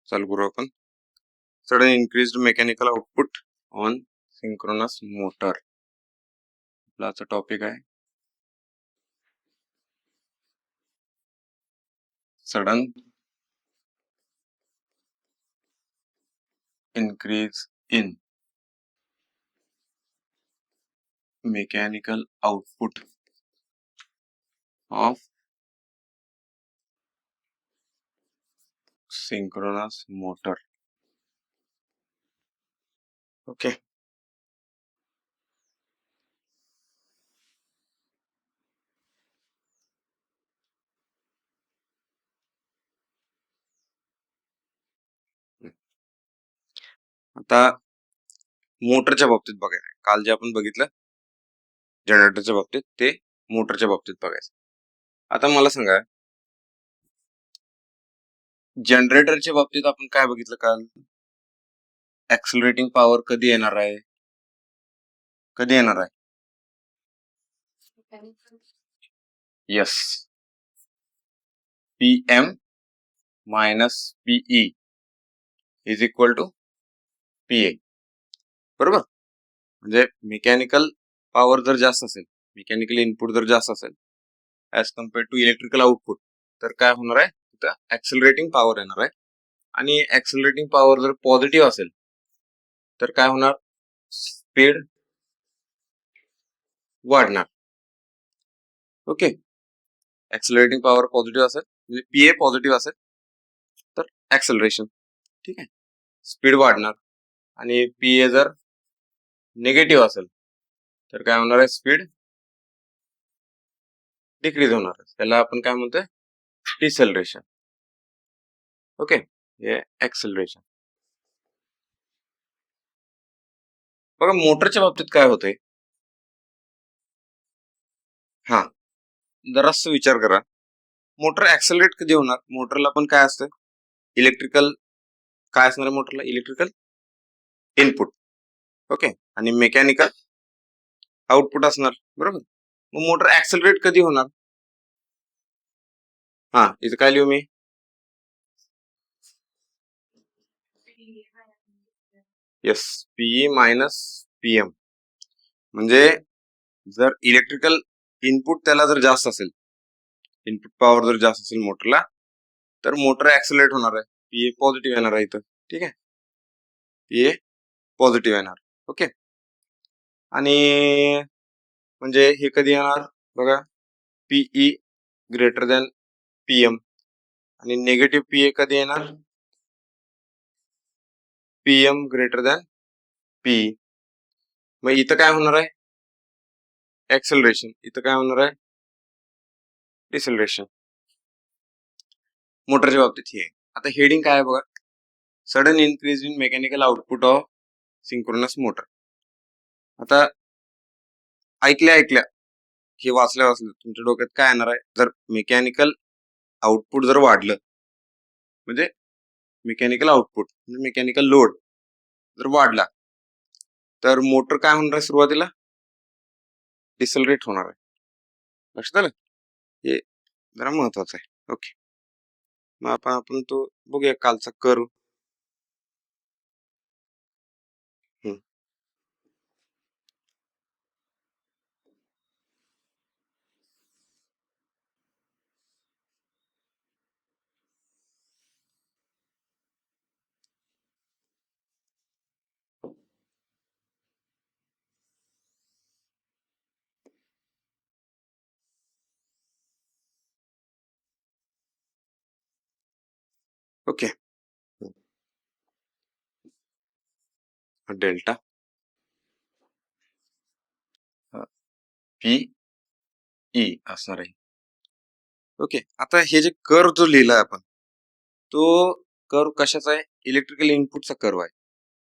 चालू करू आपण. Sudden increased mechanical output on synchronous motor. आपला टॉपिक आहे sudden increase in mechanical output of synchronous motor. Okay. आता मोटरच्या बाबतीत बघायचं. काल जे आपण बघितलं जनरेटरच्या बाबतीत ते मोटरच्या बाबतीत बघायचं. आता मला सांगा जनरेटरच्या बाबतीत आपण काय बघितलं काल? ऍक्सिलरेटिंग पॉवर कधी येणार आहे? Yes, PM minus PE is equal to PA. बरोबर. म्हणजे मेकॅनिकल पॉवर जर जास्त असेल, मेकॅनिकल इनपुट जर जास्त असेल as compare to electrical output, तर काय होणार आहे? तिथं ऍक्सिलरेटिंग पॉवर येणार आहे. आणि ऍक्सिलरेटिंग पॉवर जर पॉझिटिव्ह असेल तर काय होणार? स्पीड वाढणार. ओके. ऍक्सिलरेटिंग पॉवर पॉझिटिव्ह असेल म्हणजे PA पॉझिटिव्ह असेल तर ऍक्सिलरेशन, ठीक आहे, स्पीड वाढणार. आणि PA जर निगेटिव्ह असेल तर काय होणार आहे? स्पीड डिक्रीज होणार. त्याला आपण काय म्हणतोय? डिसेलरेशन. ओके, हे ऍक्सिलरेशन. बघा मोटरच्या बाबतीत काय होतंय? हा, जरासं विचार करा. मोटर ऍक्सेलरेट कधी होणार? मोटरला पण काय असतं? इलेक्ट्रिकल काय असणार? मोटरला इलेक्ट्रिकल इनपुट. ओके, आणि मेकॅनिकल आउटपुट असणार. बरोबर. मग मोटर ऍक्सेलरेट कधी होणार? हा, इथं काय लिहू मी? Yes, PE minus PM. म्हणजे जर इलेक्ट्रिकल इनपुट त्याला जर जास्त असेल, इनपुट पॉवर जर जास्त असेल मोटरला, तर मोटर ऍक्सेलरेट होणार आहे. PA पॉझिटिव्ह येणार आहे इथं. ठीक आहे, PA पॉझिटिव्ह येणार. ओके. आणि म्हणजे हे कधी येणार बघा? PE greater than PM. आणि निगेटिव्ह PA कधी येणार? PM greater than PE. मग इथं काय होणार आहे? ऍक्सेलरेशन. इथं काय होणार आहे? डिसेलरेशन. मोटरच्या बाबतीत हे. आता हेडिंग काय आहे बघा? Sudden increase in mechanical output of synchronous motor. आता ऐकल्या हे वाचल्या तुमच्या डोक्यात काय येणार आहे? जर मेकॅनिकल आउटपुट जर वाढलं, म्हणजे मेकॅनिकल आउटपुट म्हणजे मेकॅनिकल लोड जर वाढला, तर मोटर काय होणार आहे? सुरुवातीला डिसेलरेट होणार आहे. लक्षात आलं? हे जरा महत्वाचं आहे. ओके, मग आपण तो बघूया कालचा कर्व. ओके, डेल्टा PE असणार आहे. ओके, आता हे जे कर्व जो लिहिलाय आपण, तो कर्व कशाचा आहे? इलेक्ट्रिकल इनपुटचा कर्व आहे.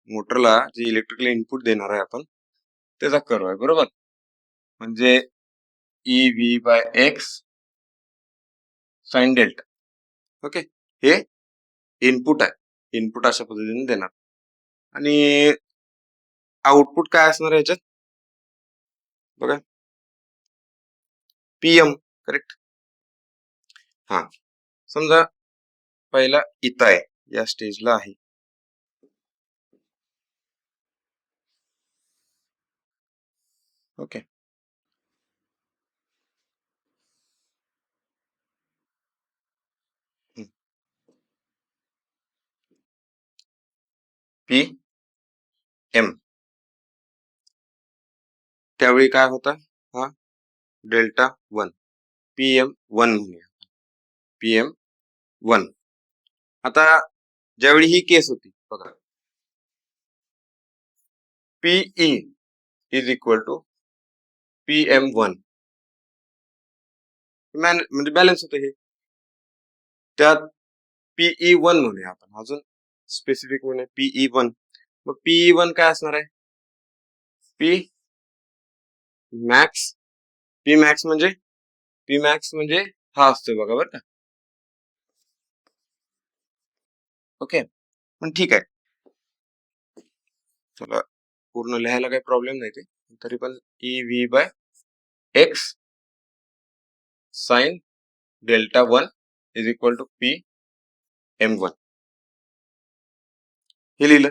मोटरला जे इलेक्ट्रिकल इनपुट देणार आहे आपण, त्याचा कर्व आहे. बरोबर. म्हणजे EV/X साइन डेल्टा. ओके, हे इनपुट आहे. इनपुट अशा पद्धतीने देणार. आणि आउटपुट काय असणार आहे याच्यात बघा? PM. करेक्ट. हा, समजा पहिला इथं आहे या स्टेजला आहे. ओके. पी एम त्यावेळी काय होता, हा डेल्टा 1 PM 1 म्हणूया, PM 1. आता ज्यावेळी ही केस होती बघा, PE is equal to PM 1 म्हणजे बॅलन्स होतं हे. त्यात PE 1 म्हणूया आपण, अजून स्पेसिफिक म्हणूया PE 1. मग PE 1 काय असणार आहे, P मॅक्स. P मॅक्स म्हणजे हा असतोय बघा बरं का. ओके, पण ठीक आहे, चला पूर्ण लिहायला काही प्रॉब्लेम नाही ते, तरी पण EV by X sine delta 1 is equal to PM1 हे लिहिलं,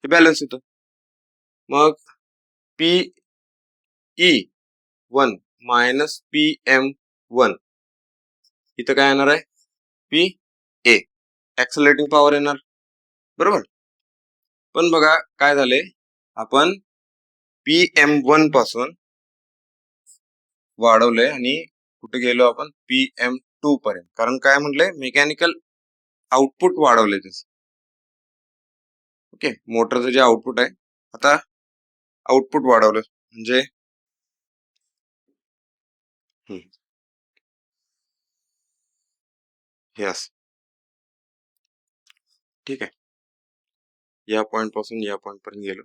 हे बॅलन्स येतं. मग PE1 मायनस PM1 इथं काय येणार आहे, PA ऍक्सलरेटिंग पॉवर येणार, बरोबर. पण बघा काय झाले, आपण PM1 पासून वाढवलंय आणि कुठे गेलो आपण, PM2 पर्यंत. कारण काय म्हटलंय, मेकॅनिकल आउटपुट वाढवले त्याच. ओके, मोटरचं जे आउटपुट आहे, आता आउटपुट वाढवलं म्हणजे यस, ठीक आहे, या पॉइंट पासून या पॉइंट पर्यंत गेलो,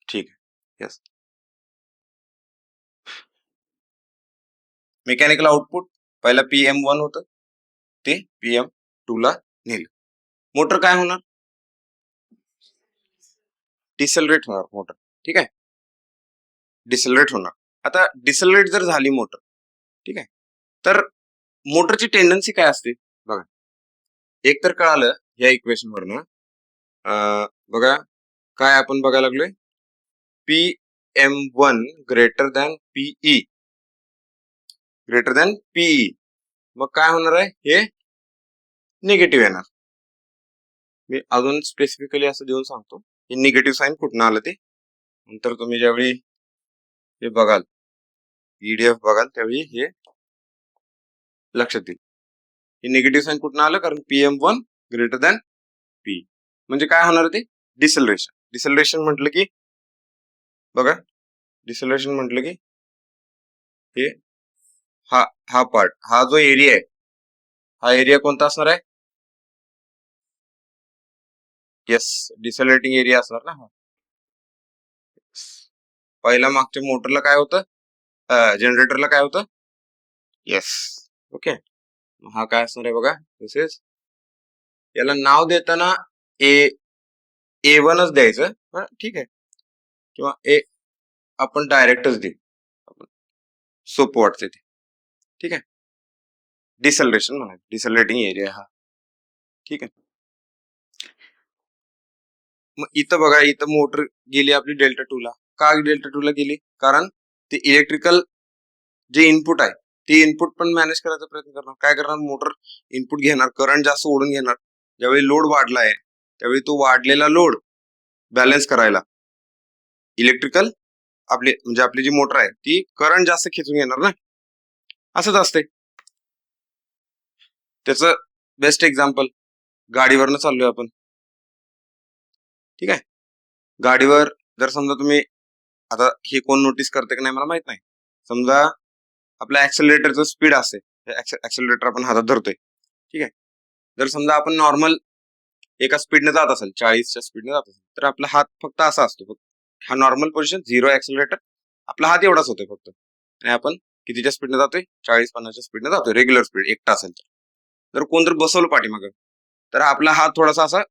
ठीक आहे. यस, मेकॅनिकल आउटपुट पहिला PM1 होतं, ते PM2 ला नेलं. मोटर काय होणार, डिसेलरेट होणार मोटर, ठीक आहे, डिसेलरेट होणार. आता डिसेलरेट जर झाली मोटर, ठीक आहे, तर मोटरची टेंडन्सी काय असते बघा. एक तर कळालं या इक्वेशन वरनं, बघा काय आपण बघायला लागलोय, PM1 greater than PE, greater than PE. मग काय होणार आहे, हे निगेटिव्ह येणार. मी अजून स्पेसिफिकली असं देऊन सांगतो, हे निगेटिव्ह साईन कुठनं आलं ते नंतर तुम्ही ज्यावेळी हे बघाल, PDF बघाल त्यावेळी हे लक्षात येईल. हे निगेटिव्ह साईन कुठनं आलं, कारण PM1 ग्रेटर दॅन PE म्हणजे काय होणार ते, डिसेलरेशन. डिसेलरेशन म्हटलं की बघा, डिसेलरेशन म्हटलं की हे हा पार्ट, हा जो एरिया आहे, हा एरिया कोणता असणार आहे, यस, डिसेलरेटिंग एरिया असणार ना. हा पहिला मागच्या मोटरला काय होतं, जनरेटरला काय होतं, यस. ओके, हा काय असणार आहे बघा, दिस याला नाव देताना A1च द्यायचं, ठीक आहे, किंवा आपण डायरेक्टच देऊ, सोपं वाटते ते, ठीक आहे. डिसेलरेशन म्हणा, डिसेलरेटिंग एरिया हा, ठीक आहे. मग इथं बघा, इथं मोटर गेली आपली डेल्टा 2 ला. का डेल्टा 2 ला गेली, कारण ते इलेक्ट्रिकल जे इनपुट आहे, ते इनपुट पण मॅनेज करायचा प्रयत्न करणार. काय करणार, मोटर इनपुट घेणार, करंट जास्त ओढून घेणार. ज्यावेळी लोड वाढलाय त्यावेळी तो वाढलेला लोड बॅलन्स करायला इलेक्ट्रिकल म्हणजे आपली जी मोटर आहे ती करंट जास्त खेचून घेणार ना, असंच असते. त्याचं बेस्ट एक्झाम्पल, गाडीवरनं चाललोय आपण, ठीक आहे, गाडीवर जर समजा तुम्ही, आता हे कोण नोटीस करते की नाही मला माहित नाही, समजा आपल्या ऍक्सेलरेटरचं स्पीड असते, ऍक्सेलरेटर आपण हातात धरतोय, ठीक आहे, जर समजा आपण नॉर्मल एका स्पीडने जात असेल, 40च्या स्पीडने जात असेल, तर आपला हात फक्त असा असतो, फक्त हा नॉर्मल पोझिशन, 0 ऍक्सेलरेटर, आपला हात एवढाच होतोय फक्त. आणि आपण कितीच्या स्पीडने जातोय, 40-50च्या स्पीडने जातोय, रेग्युलर स्पीड, एकटा असेल तर. जर कोण जर बसवलं पाठीमागं, तर आपला हात थोडासा असा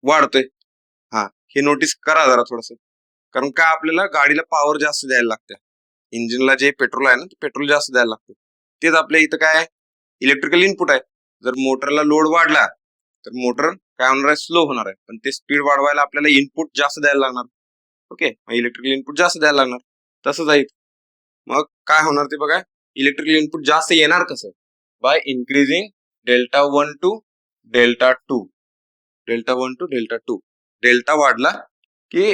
वाढतोय. हा, हे नोटीस करा जरा थोडस, कारण का आपल्याला गाडीला पॉवर जास्त द्यायला लागते, इंजिनला जे पेट्रोल आहे ना, ते पेट्रोल जास्त द्यायला लागतं. तेच आपल्या इथं काय आहे, इलेक्ट्रिकल इनपुट आहे. जर मोटरला लोड वाढला तर मोटर काय होणार आहे, स्लो होणार आहे. पण ते स्पीड वाढवायला आपल्याला इनपुट जास्त द्यायला लागणार. ओके, इलेक्ट्रिकल इनपुट जास्त द्यायला लागणार. तसंच आहे. मग काय होणार ते बघा, इलेक्ट्रिकल इनपुट जास्त येणार कसं, by increasing delta 1 to delta 2. Delta 1 to delta 2. Delta वाढला की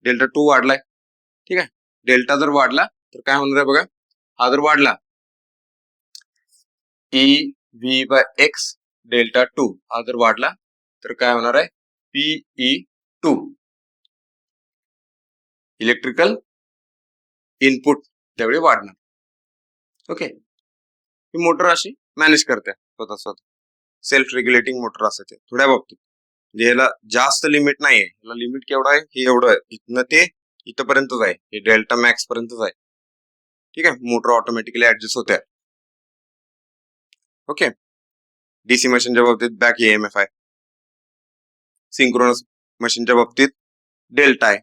डेल्टा 2 वाढलाय. ठीक आहे, डेल्टा जर वाढला तर काय होणार आहे बघा, हा जर वाढला E V by x delta 2 हा जर वाढला तर काय होणार आहे, पीई 2 इलेक्ट्रिकल इनपुट त्यावेळी वाढणार. ओके, ही मोटर अशी मॅनेज करते स्वतः. सेल्फ रेग्युलेटिंग मोटर असते थोड्या बाबतीत. म्हणजे याला जास्त लिमिट नाहीये. याला लिमिट केवढं आहे, हे एवढं आहे, इथनं ते इथपर्यंतच आहे, हे डेल्टा मॅक्स पर्यंतच आहे. ठीक आहे, मोटर ऑटोमॅटिकली ऍडजस्ट होते. ओके, डीसी मशीनच्या बाबतीत बॅक ईएमएफ आहे. सिंक्रोनस मशीनच्या बाबतीत डेल्टा आहे.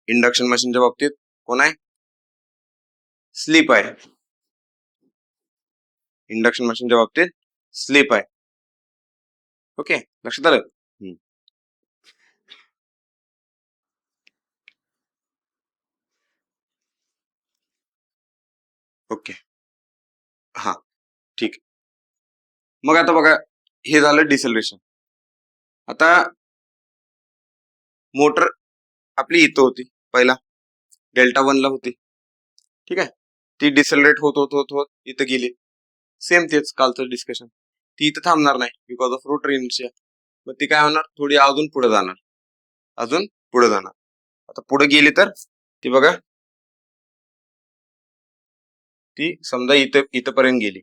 इंडक्शन मशीनच्या बाबतीत कोण आहे, स्लीप आहे. इंडक्शन मशीनच्या बाबतीत स्लीप आहे. ओके, लक्षात आलं. ओके, हा ठीक. मग आता बघा, हे झालं डिसेलरेशन. आता मोटर आपली इथं होती पहिला, डेल्टा 1 ला होती. ठीक आहे, ती डिसेलरेट होत होत होत होत इथं गेली. सेम तेच कालचं डिस्कशन. ती इथं थांबणार नाही बिकॉज ऑफ रोटर इनर्शिया. मग ती काय होणार, थोडी अजून पुढे जाणार, अजून पुढे जाणार. आता पुढे गेली तर ती बघा, ती समजा इथपर्यंत गेली.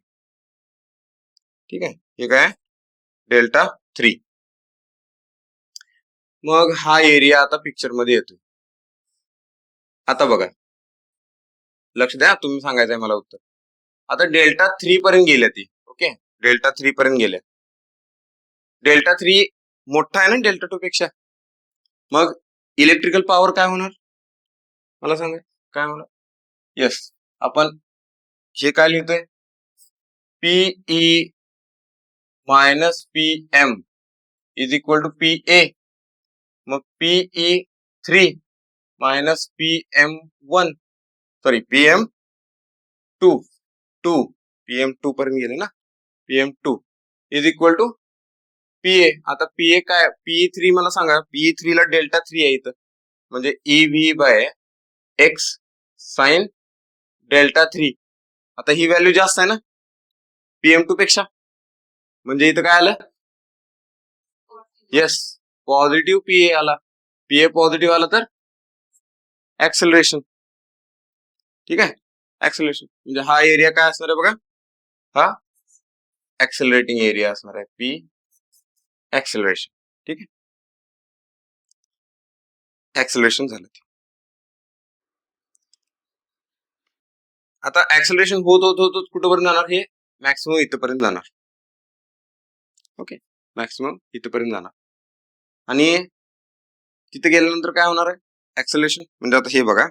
ठीक आहे, हे काय डेल्टा 3. मग हा एरिया आता पिक्चर मध्ये येतोय. आता बघा, लक्ष द्या, तुम्ही सांगायचंय मला उत्तर. आता डेल्टा 3 पर्यंत गेल्या ती. ओके, डेल्टा 3 पर्यंत गेल्या. डेल्टा 3 मोठा आहे ना डेल्टा 2 पेक्षा. मग इलेक्ट्रिकल पॉवर काय होणार मला सांगा, काय होणार. येस, आपण हे काय लिहितोय, P E minus P M is equal to P A. मग P E 3 minus P M 1, sorry P M 2, P M 2 पर्यंत गेले ना, P M 2 is equal to P A. आता पीए काय, पीई 3 मला सांगा, पीई 3 ला डेल्टा 3 आहे इथं, म्हणजे E V by x sine delta 3. आता ही व्हॅल्यू जास्त आहे ना पीएम 2 पेक्षा, म्हणजे इथं काय आलं, येस, पॉझिटिव्ह पीए आला. पीए पॉझिटिव्ह आला तर ऍक्सेलरेशन. ठीक आहे, ऍक्सेलरेशन म्हणजे हा एरिया काय असणार आहे बघा, हा ऍक्सेलरेटिंग एरिया असणार आहे, पी ऍक्सेलरेशन. ठीक आहे, ऍक्सेलरेशन झालं. आता ऍक्सेलरेशन होत होत होत कुठपर्यंत जाणार, हे मॅक्सिमम इथपर्यंत जाणार. ओके, मॅक्सिमम इथपर्यंत जाणार. आणि तिथे गेल्यानंतर काय होणार आहे ऍक्सेलरेशन, म्हणजे आता हे बघा,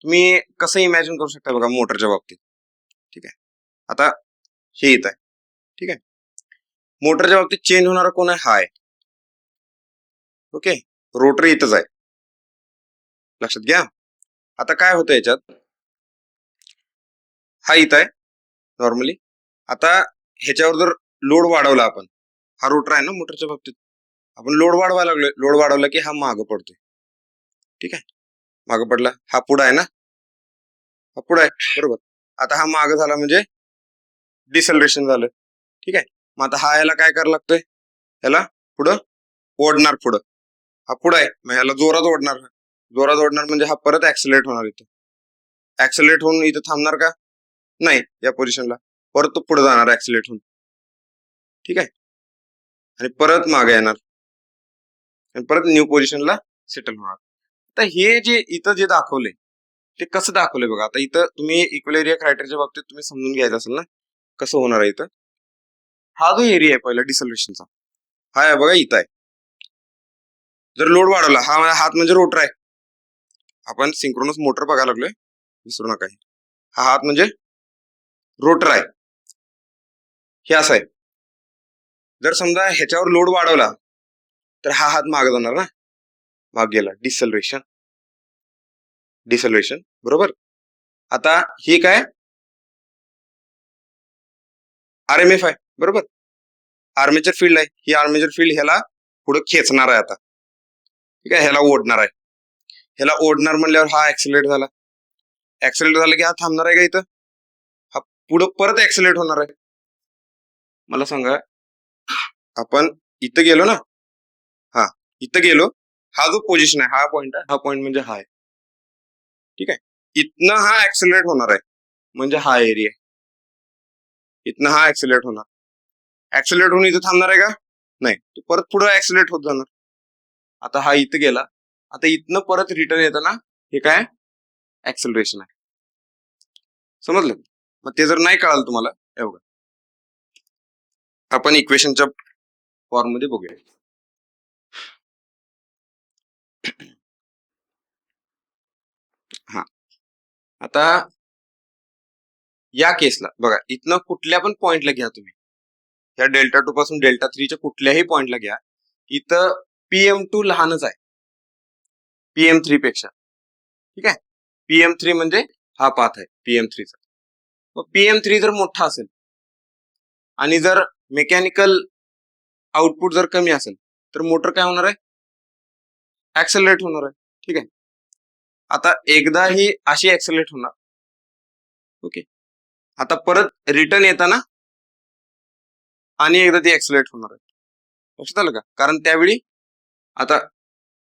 तुम्ही कसं इमॅजिन करू शकता बघा मोटरच्या बाबतीत. ठीक आहे, आता हे येत आहे. ठीक आहे, मोटरच्या बाबतीत चेंज होणारा कोण आहे, हा आहे. ओके, रोटर इथंच आहे, लक्षात घ्या. आता काय होतं याच्यात, हा इथं आहे नॉर्मली. आता ह्याच्यावर जर लोड वाढवला आपण, हा रोटर आहे ना मोटरच्या बाबतीत, आपण लोड वाढवायला लागलोय, लोड वाढवला की हा मागं पडतोय. ठीक आहे, मागं पडला, हा पुढं आहे ना, हा पुढं आहे बरोबर. आता हा मागं झाला म्हणजे डिसेलरेशन झालं. ठीक आहे, मग आता हा याला काय करायला लागतोय, याला पुढं ओढणार. पुढं हा पुढं आहे, मग ह्याला जोरात ओढणार. जोरात ओढणार म्हणजे हा परत ऍक्सिलेट होणार. इथं ऍक्सिलेट होऊन इथं थांबणार का, नाही, या पोझिशनला परत तो पुढे जाणार ऍक्सिलेट होऊन. ठीक आहे, आणि परत मागे येणार आणि परत न्यू पोझिशनला सेटल होणार. तर हे जे इथं जे दाखवले ते कसं दाखवलंय बघा. आता इथं तुम्ही इक्वल एरिया क्रायटेरियाच्या बाबतीत तुम्ही समजून घ्यायचं असेल ना कसं होणार आहे. इथं हा जो एरिया आहे पहिला डिसल्युशनचा, हा आहे बघा, इथं आहे. जर लोड वाढवला, हा हात म्हणजे रोटर आहे. आपण सिंक्रोनस मोटर बघायला लागलोय. विसरू नका. हा हात म्हणजे रोटर आहे. हे असं आहे. जर समजा ह्याच्यावर लोड वाढवला तर हा हात मागे जाणार ना, माग गेला, डिसलरेशन. डिसलरेशन बरोबर. आता ही काय RMF आहे बरोबर. आर्मेचर फील्ड आहे. ही आर्मेचर फील्ड ह्याला पुढे खेचणार आहे. आता ठीक आहे, ह्याला ओढणार आहे. ह्याला ओढणार म्हणल्यावर हा ऍक्सिलरेट झाला. ऍक्सिलरेट झाला की हा थांबणार आहे का इथं? हा पुढे परत ऍक्सिलरेट होणार आहे. मला सांगा, आपण इथं गेलो ना, हा इथं गेलो, हा जो पोझिशन आहे, हा पॉइंट आहे, हा पॉइंट म्हणजे हा आहे. ठीक आहे, इथनं हा ऍक्सिलरेट होणार आहे म्हणजे हा एरिया. इथनं हा ऍक्सिलरेट होणार. ऍक्सिलरेट होऊन इथं थांबणार आहे का? नाही, तो परत पुढे ऍक्सिलरेट होत जाणार. आता हा इथं गेला. आता इथनं परत रिटर्न येताना हे काय ऍक्सिलरेशन आहे. समजलं? मग ते जर नाही कळालं तुम्हाला, एवढं आपण इक्वेशनच्या फॉर्म मध्ये बघूया. हा, आता या केसला बघा, इथनं कुठल्या पण पॉइंटला घ्या तुम्ही, या Δ2 पासून Δ3च्या कुठल्याही पॉइंटला घ्या, इथं PM2 लहानच आहे PM3 पेक्षा. ठीक आहे, PM3 म्हणजे हा पाथ आहे PM3चा. मग PM3 जर मोठा असेल आणि जर मेकॅनिकल आउटपुट जर कमी असेल तर मोटर काय होणार आहे? ऍक्सेलरेट होणार आहे. ठीक आहे, आता एकदा ही अशी ऍक्सेलरेट होणार. ओके, आता परत रिटर्न येताना आणि एकदा ती ऍक्सेलरेट होणार आहे. लक्षात आलं का? कारण त्यावेळी आता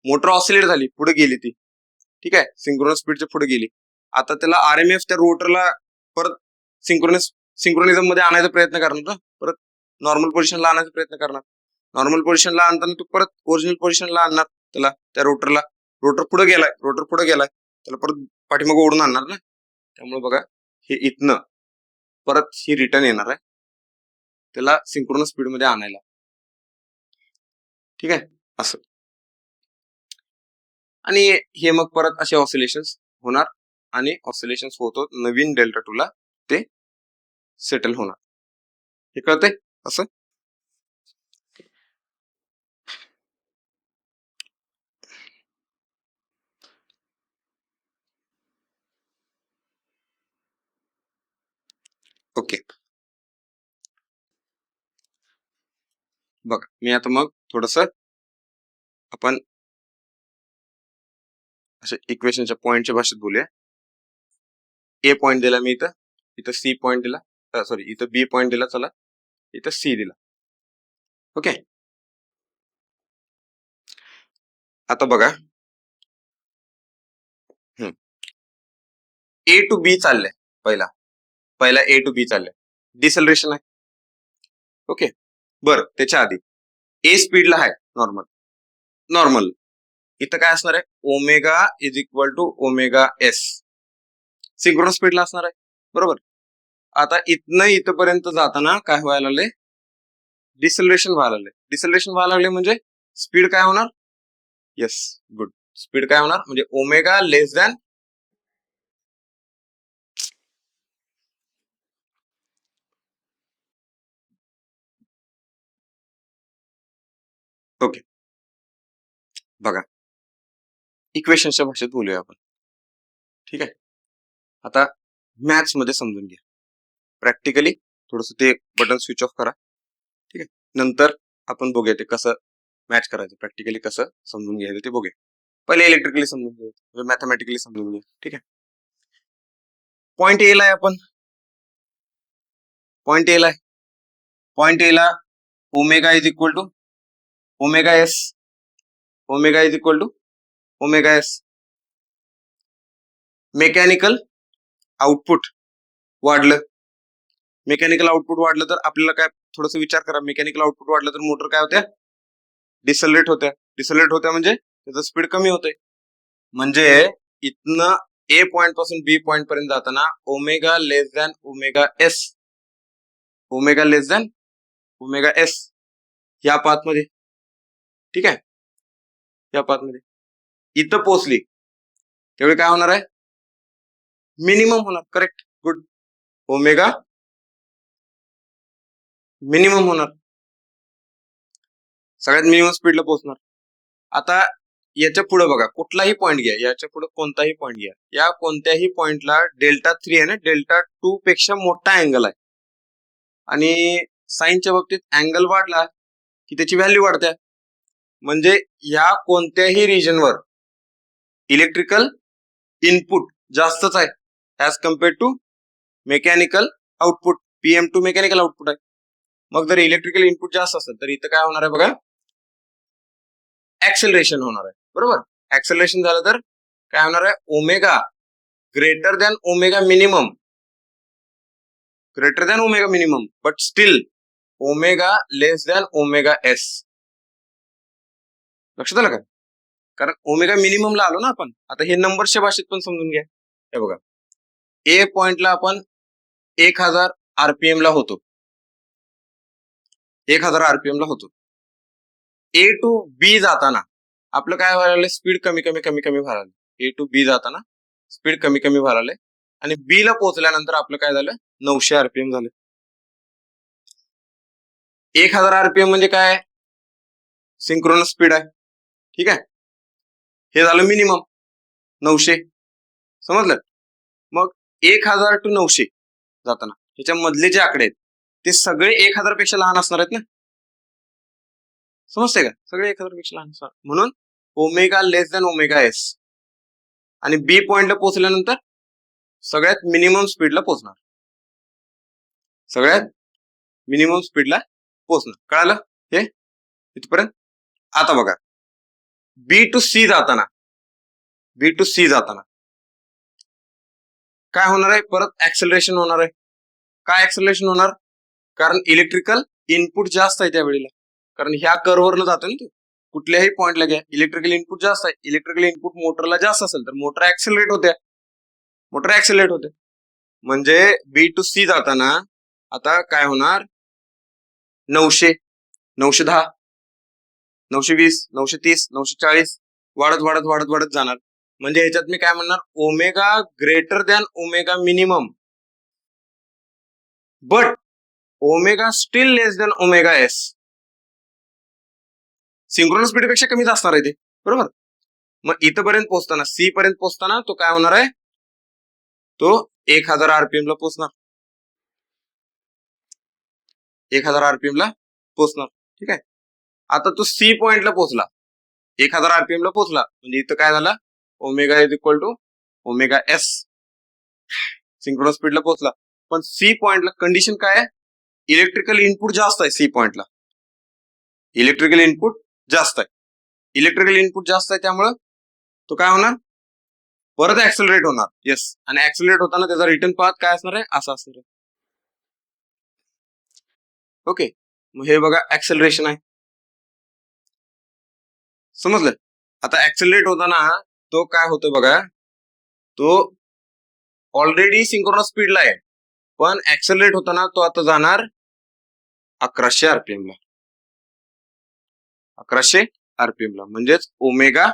मोटर ऑसिलेट झाली, पुढे गेली ती. ठीक आहे, सिंक्रोनस स्पीडच्या पुढे गेली. आता त्याला RMF त्या रोटरला परत सिंक्रोनिझम मध्ये आणायचा प्रयत्न करणार ना, परत नॉर्मल पोझिशनला आणायचा प्रयत्न करणार. नॉर्मल पोझिशनला आणताना तो परत ओरिजिनल पोझिशनला आणणार त्याला, त्या रोटरला. रोटर पुढे गेलाय, त्याला परत पाठीमागे ओढून आणणार ना. त्यामुळे बघा, हे इथनं परत ही रिटर्न येणार आहे त्याला सिंक्रोनस स्पीड मध्ये आणायला. ठीक आहे, असं. आणि हे मग परत असे ऑसिलेशन होणार आणि ऑसिलेशन होत होत नवीन Δ2 ला ते सेटल होणार. हे कळतंय असं? ओके, बघा मी आता मग थोडस आपण अशा इक्वेशनच्या पॉइंटच्या भाषेत बोलूया. ए पॉइंट दिला मी इथं, इथं सी पॉइंट दिला, सॉरी इथं बी पॉइंट दिला, चला इथं सी दिला. ओके, आता बघा, ए टू बी चाललंय. पहिला ए टू बी चाललंय, डिसलरेशन आहे. ओके, बर त्याच्या आधी ए स्पीडला आहे नॉर्मल इथं काय असणार आहे? Omega is equal to omega S synchronous स्पीडला असणार आहे बरोबर. आता इथनं इथपर्यंत जाताना काय व्हायला लागले? डिसलरेशन व्हायला लागले. डिसलरेशन व्हायला लागले म्हणजे स्पीड काय होणार? Yes, good. स्पीड काय होणार? म्हणजे ओमेगा लेस दॅन ओके. बघा, इक्वेशनच्या भाषेत बोलूया आपण. ठीक आहे, आता मॅथ्स मध्ये समजून घ्या. प्रॅक्टिकली थोडस ते बटन स्विच ऑफ करा. ठीक आहे, नंतर आपण बघूया ते कसं मॅच करायचं, प्रॅक्टिकली कसं समजून घ्यायचं ते बघूया. पहिले इलेक्ट्रिकली समजून घ्यायचं, मॅथमॅटिकली समजून घ्या. ठीक आहे, पॉइंट ए ला आहे आपण. पॉइंट ए ला omega is equal to omega S. Omega is equal to omega S. Mechanical output वाढलं. मेकॅनिकल आउटपुट वाढलं तर आपल्याला काय, थोडस विचार करा. मेकॅनिकल आउटपुट वाढलं तर मोटर काय होत्या? डिसलरेट होत्या म्हणजे त्याचं स्पीड कमी होते. म्हणजे इथनं ए पॉइंट पासून बी पॉइंट पर्यंत जाताना ओमेगा लेस दॅन ओमेगा एस, ओमेगा लेस दॅन ओमेगा एस या पाथ मध्ये. ठीक आहे, या पाथ मध्ये इथं पोहोचली त्यावेळी काय होणार आहे? मिनिमम होणार. Correct, good. ओमेगा मिनिमम होणार, सगळ्यात मिनिमम स्पीडला पोहोचणार. आता याच्या पुढे बघा, कुठलाही पॉईंट घ्या, याच्या पुढे कोणताही पॉईंट घ्या, या कोणत्याही पॉइंटला Δ3 आहे ना, Δ2 पेक्षा मोठा अँगल आहे आणि साईनच्या बाबतीत अँगल वाढला की त्याची व्हॅल्यू वाढते. म्हणजे या कोणत्याही रिजनवर इलेक्ट्रिकल इनपुट जास्तच आहे as compared to mechanical output. PM2 mechanical output आहे. मग जर इलेक्ट्रिकल इनपुट जास्त असेल तर इथं काय होणार आहे बघा, ऍक्सेलरेशन होणार आहे. बरोबर, ऍक्सेलरेशन झालं तर काय होणार आहे, omega greater than omega minimum, greater than omega minimum but still omega less than omega S. लक्षात आलं का? कारण ओमेगा मिनिममला आलो ना आपण. आता हे नंबरच्या भाषेत पण समजून घ्या. हे बघा, ए पॉइंटला आपण 1000 RPM ला होतो, 1000 RPM ला होतो. ए टू बी जाताना आपलं काय व्हायला, स्पीड कमी कमी कमी कमी व्हायला. ए टू बी जाताना स्पीड कमी कमी व्हायला आणि बी ला पोहोचल्यानंतर आपलं काय झालं, 900 RPM झालं. 1000 RPM म्हणजे काय, सिंक्रोनस स्पीड आहे. ठीक आहे, हे झालं मिनिमम 900. समजलं? मग 1000 टू 900 जाताना ह्याच्या मधले जे आकडे आहेत ते सगळे 1000 पेक्षा लहान असणार आहेत ना. समजते का? सगळे 1000 पेक्षा लहान असणार. म्हणून ओमेगा लेस दॅन ओमेगा एस. आणि बी पॉइंटला पोहोचल्यानंतर सगळ्यात मिनिमम स्पीडला पोहोचणार, सगळ्यात मिनिमम स्पीडला पोहोचणार. कळालं हे इथपर्यंत? आता बघा, बी टू सी जाताना, बी टू सी जाताना काय होणार आहे, परत ऍक्सेलरेशन होणार आहे. काय ऍक्सेलरेशन होणार, कारण इलेक्ट्रिकल इनपुट जास्त आहे त्यावेळेला. कारण ह्या कर्वरनं जातो ना, कुठल्याही पॉइंटला घ्या, इलेक्ट्रिकल इनपुट जास्त आहे. इलेक्ट्रिकल इनपुट मोटरला जास्त असेल तर मोटर ऍक्सेलरेट होते, मोटर ऍक्सेलरेट होते. म्हणजे बी टू सी जाताना आता काय होणार, 900, 910, 920, 930, 940 वाढत वाढत वाढत वाढत जाणार. म्हणजे ह्याच्यात मी काय म्हणणार, omega greater than omega minimum but omega still less than omega S. Synchronous स्पीडपेक्षा कमीच असणार आहे ते. बरोबर, मग इथपर्यंत पोहोचताना, सी पर्यंत पोहोचताना तो काय होणार आहे, तो 1000 RPM ला पोहोचणार, 1000 RPM ला पोहोचणार. ठीक आहे, आता तो सी पॉइंटला पोहोचला, 1000 RPM ला पोहोचला, म्हणजे इथं काय झालं, omega is equal to omega S, synchronous स्पीडला पोहोचला. पण सी पॉइंटला कंडिशन काय आहे, इलेक्ट्रिकल इनपुट जास्त आहे. सी पॉइंटला इलेक्ट्रिकल इनपुट जास्त आहे, इलेक्ट्रिकल इनपुट जास्त आहे, त्यामुळं तो काय होणार, परत ऍक्सेलरेट होणार. येस, आणि ऍक्सेलरेट होताना त्याचा रिटर्न पाथ काय असणार आहे, असा असणार आहे. ओके, मग हे बघा ऍक्सेलरेशन आहे. समजलं? आता ऍक्सेलरेट होताना तो काय होतो बघा, तो ऑलरेडी सिंक्रोनस स्पीडला आहे, पण ऍक्सेलरेट होताना तो आता जाणार 1100 RPM ला, 1100 RPM ला, म्हणजेच ओमेगा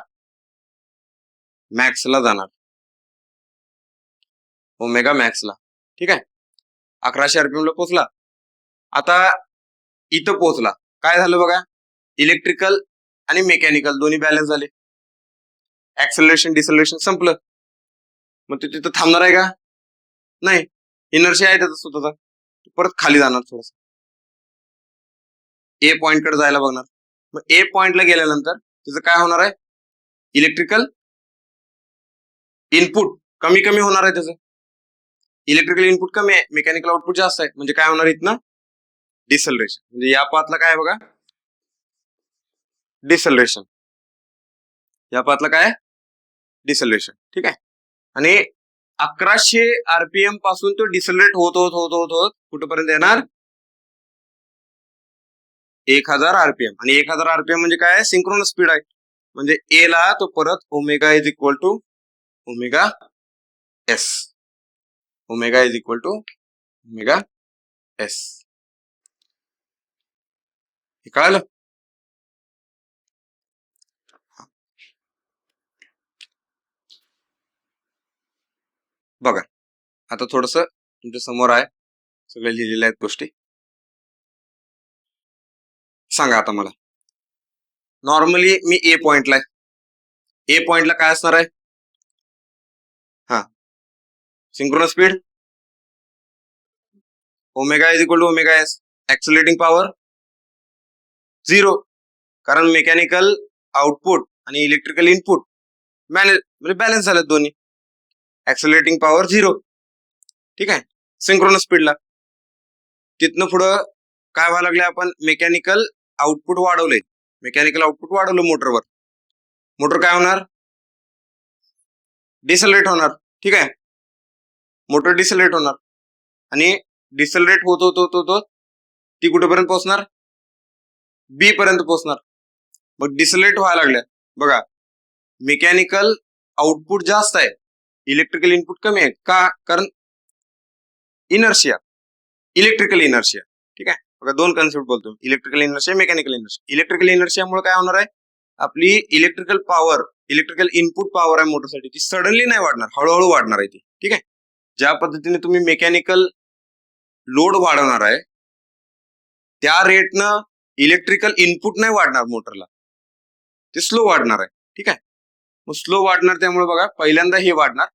मॅक्सला जाणार, ओमेगा मॅक्सला. ठीक आहे, 1100 RPM ला पोहोचला. आता इथं पोहोचला, काय झालं बघा, इलेक्ट्रिकल आणि मेकॅनिकल दोन्ही बॅलन्स झाले, ऍक्सेलरेशन डिसेलरेशन संपलं. मग ते तिथं थांबणार आहे का, नाही, इनर्शिया आहे त्याचा स्वतःचा, परत खाली जाणार थोडस, ए पॉइंट कडे जायला बघणार. मग ए पॉइंटला गेल्यानंतर त्याचं काय होणार आहे, इलेक्ट्रिकल इनपुट कमी कमी होणार आहे. त्याचं इलेक्ट्रिकल इनपुट कमी आहे, मेकॅनिकल आउटपुट जास्त आहे, म्हणजे काय होणार इथनं, डिसेलरेशन. म्हणजे या पाथला काय बघा, डिसेलरेशन, या पाथला काय, डिसेलरेशन. ठीक आहे, आणि 1100 RPM पासून तो डिसेलरेट होत होत होत होत होत कुठपर्यंत येणार, 1000 RPM. आणि 1000 RPM म्हणजे काय, सिंक्रोनस स्पीड आहे. म्हणजे ए ला तो परत omega is equal to omega S, omega is equal to omega S. हे कळालं? बघा आता थोडस तुमच्या समोर आहे, सगळे लिहिलेल्या आहेत गोष्टी. सांगा आता मला. नॉर्मली मी ए पॉइंटला आहे. ए पॉइंटला काय असणार आहे? हा, synchronous speed omega is equal to omega S. Accelerating power 0, कारण मेकॅनिकल आउटपुट आणि इलेक्ट्रिकल इनपुट म्हणजे बॅलन्स झालेत दोन्ही. Accelerating power 0. ठीक आहे, सिंक्रोनस स्पीडला. तिथनं पुढं काय व्हायला लागले, आपण मेकॅनिकल आउटपुट वाढवले. मेकॅनिकल आउटपुट वाढवलं मोटरवर. मोटर काय होणार? डिसेलरेट होणार. ठीक आहे, मोटर डिसेलरेट होणार आणि डिसेलरेट होत होत होत होत ती कुठेपर्यंत पोहोचणार? बी पर्यंत पोहोचणार. मग डिसेलरेट व्हायला लागल्या. बघा, मेकॅनिकल आउटपुट जास्त आहे, इलेक्ट्रिकल इनपुट कमी आहे. का? कारण इनर्शिया, इलेक्ट्रिकल इनर्शिया. ठीक आहे, बघा दोन कन्सेप्ट बोलतो, electrical inertia, mechanical inertia. Electrical इनर्शियामुळे काय होणार आहे? आपली electrical power, electrical input power आहे मोटरसाठी, ती सडनली नाही वाढणार, हळूहळू वाढणार आहे ती. ठीक आहे, ज्या पद्धतीने तुम्ही मेकॅनिकल लोड वाढवणार आहे त्या रेटनं इलेक्ट्रिकल इनपुट नाही वाढणार मोटरला, ते स्लो वाढणार आहे. ठीक आहे, मग स्लो वाढणार, त्यामुळे बघा पहिल्यांदा हे वाढणार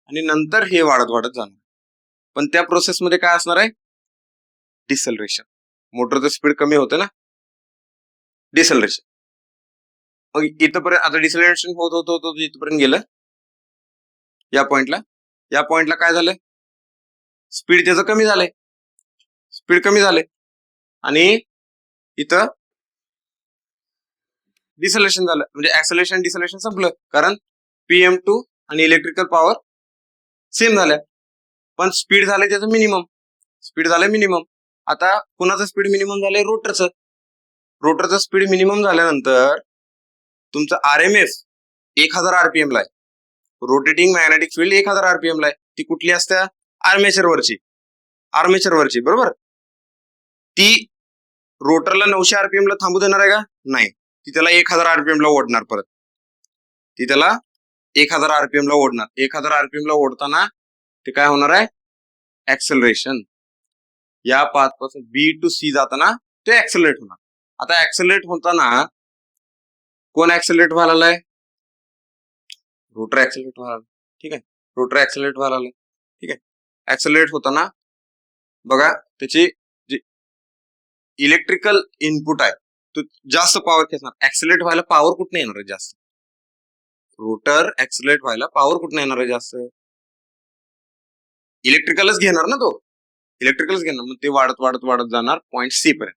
आणि नंतर हे वाढत वाढत जाणार. पण त्या प्रोसेसमध्ये काय असणार आहे? डिसेलरेशन. मोटरचं स्पीड कमी होतं ना, डिसेलरेशन. मग इथपर्यंत आता डिसेलरेशन होत होत होत इथपर्यंत गेलं, या पॉइंटला. या पॉइंटला काय झालं? स्पीड त्याचं कमी झालंय, स्पीड कमी झाले आणि इथं डिसेलरेशन झालं. म्हणजे ऍक्सेलरेशन डिसेलरेशन संपलं, कारण PM2 आणि इलेक्ट्रिकल पॉवर सेम झाल्या, पण स्पीड झालंय त्याचं मिनिमम. स्पीड झालंय मिनिमम. आता कुणाचं स्पीड मिनिमम झालंय? रोटरचं. रोटरचं स्पीड मिनिमम झाल्यानंतर तुमचं RMS 1000 RPM ला आहे. रोटेटिंग मॅग्नेटिक फील्ड 1000 RPM ला आहे. ती कुठली असते? आर्मेचरवरची. आर्मेचरवरची, बरोबर. ती रोटरला 900 RPM ला थांबू देणार आहे का? नाही, ती त्याला 1000 RPM ला ओढणार. परत ती त्याला 1000 RPM ला ओढणार. 1000 RPM ला ओढताना ते काय होणार आहे? ऍक्सेलरेशन. या पाथ पासून B to C जाताना ते ऍक्सेलरेट होणार. आता ऍक्सेलरेट होताना कोण ऍक्सेलरेट व्हायला आहे? रोटर ऍक्सेलरेट व्हायला. ठीक आहे, रोटर ऍक्सेलरेट व्हायला. ठीक आहे, ऍक्सेलरेट होताना बघा त्याची जी इलेक्ट्रिकल इनपुट आहे तो जास्त पॉवर खेचणार. ऍक्सेलरेट व्हायला पॉवर कुठे येणार आहे जास्त? रोटर ऍक्सेलरेट व्हायला पॉवर कुठे येणार आहे जास्त? इलेक्ट्रिकलच घेणार ना, तो इलेक्ट्रिकलच घेणार. मग ते वाढत वाढत वाढत जाणार पॉइंट C पर्यंत.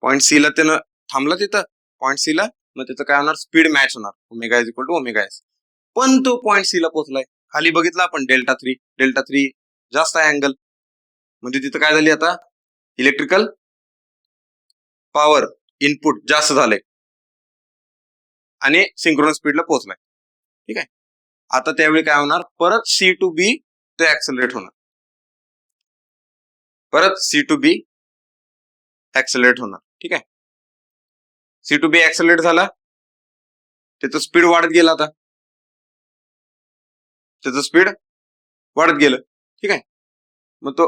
पॉइंट C ला त्यानं थांबला तिथं. पॉइंट C ला मग त्याचं काय होणार? स्पीड मॅच होणार, omega is equal to omega S. पण तो पॉइंट C ला पोहोचलाय. खाली बघितला आपण डेल्टा 3 जास्त आहे अँगल, म्हणजे तिथं काय झाली? आता इलेक्ट्रिकल पॉवर इनपुट जास्त झालंय आणि सिंक्रोनस स्पीडला पोहोचलाय. ठीक आहे, आता त्यावेळी काय होणार? परत C to B ते ऍक्सेलरेट होणार. परत C to B ऍक्सेलरेट होणार. ठीक आहे, C to B ऍक्सेलरेट झाला, त्याचं स्पीड वाढत गेलं. आता त्याचं स्पीड वाढत गेलं. ठीक आहे, मग तो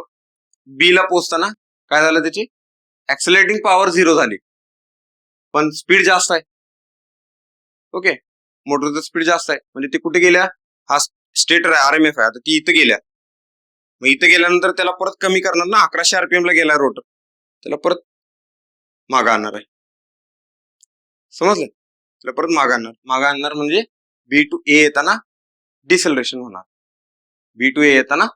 B ला पोहोचताना काय झालं? त्याची ऍक्सेलरेटिंग पॉवर 0 झाली, पण स्पीड जास्त आहे. ओके, मोटरचं स्पीड जास्त आहे, म्हणजे ते कुठे गेल्या? हा स्टेटर आहे, RMF आहे, आता ती इथं गेल्या. मग इथं गेल्यानंतर त्याला परत कमी करणार ना. 1100 RPM ला गेला रोटर, त्याला परत मागं आणणार आहे. समजलं? त्याला परत मागं आणणार म्हणजे B to A येताना डिसेलरेशन होणार. B to A येताना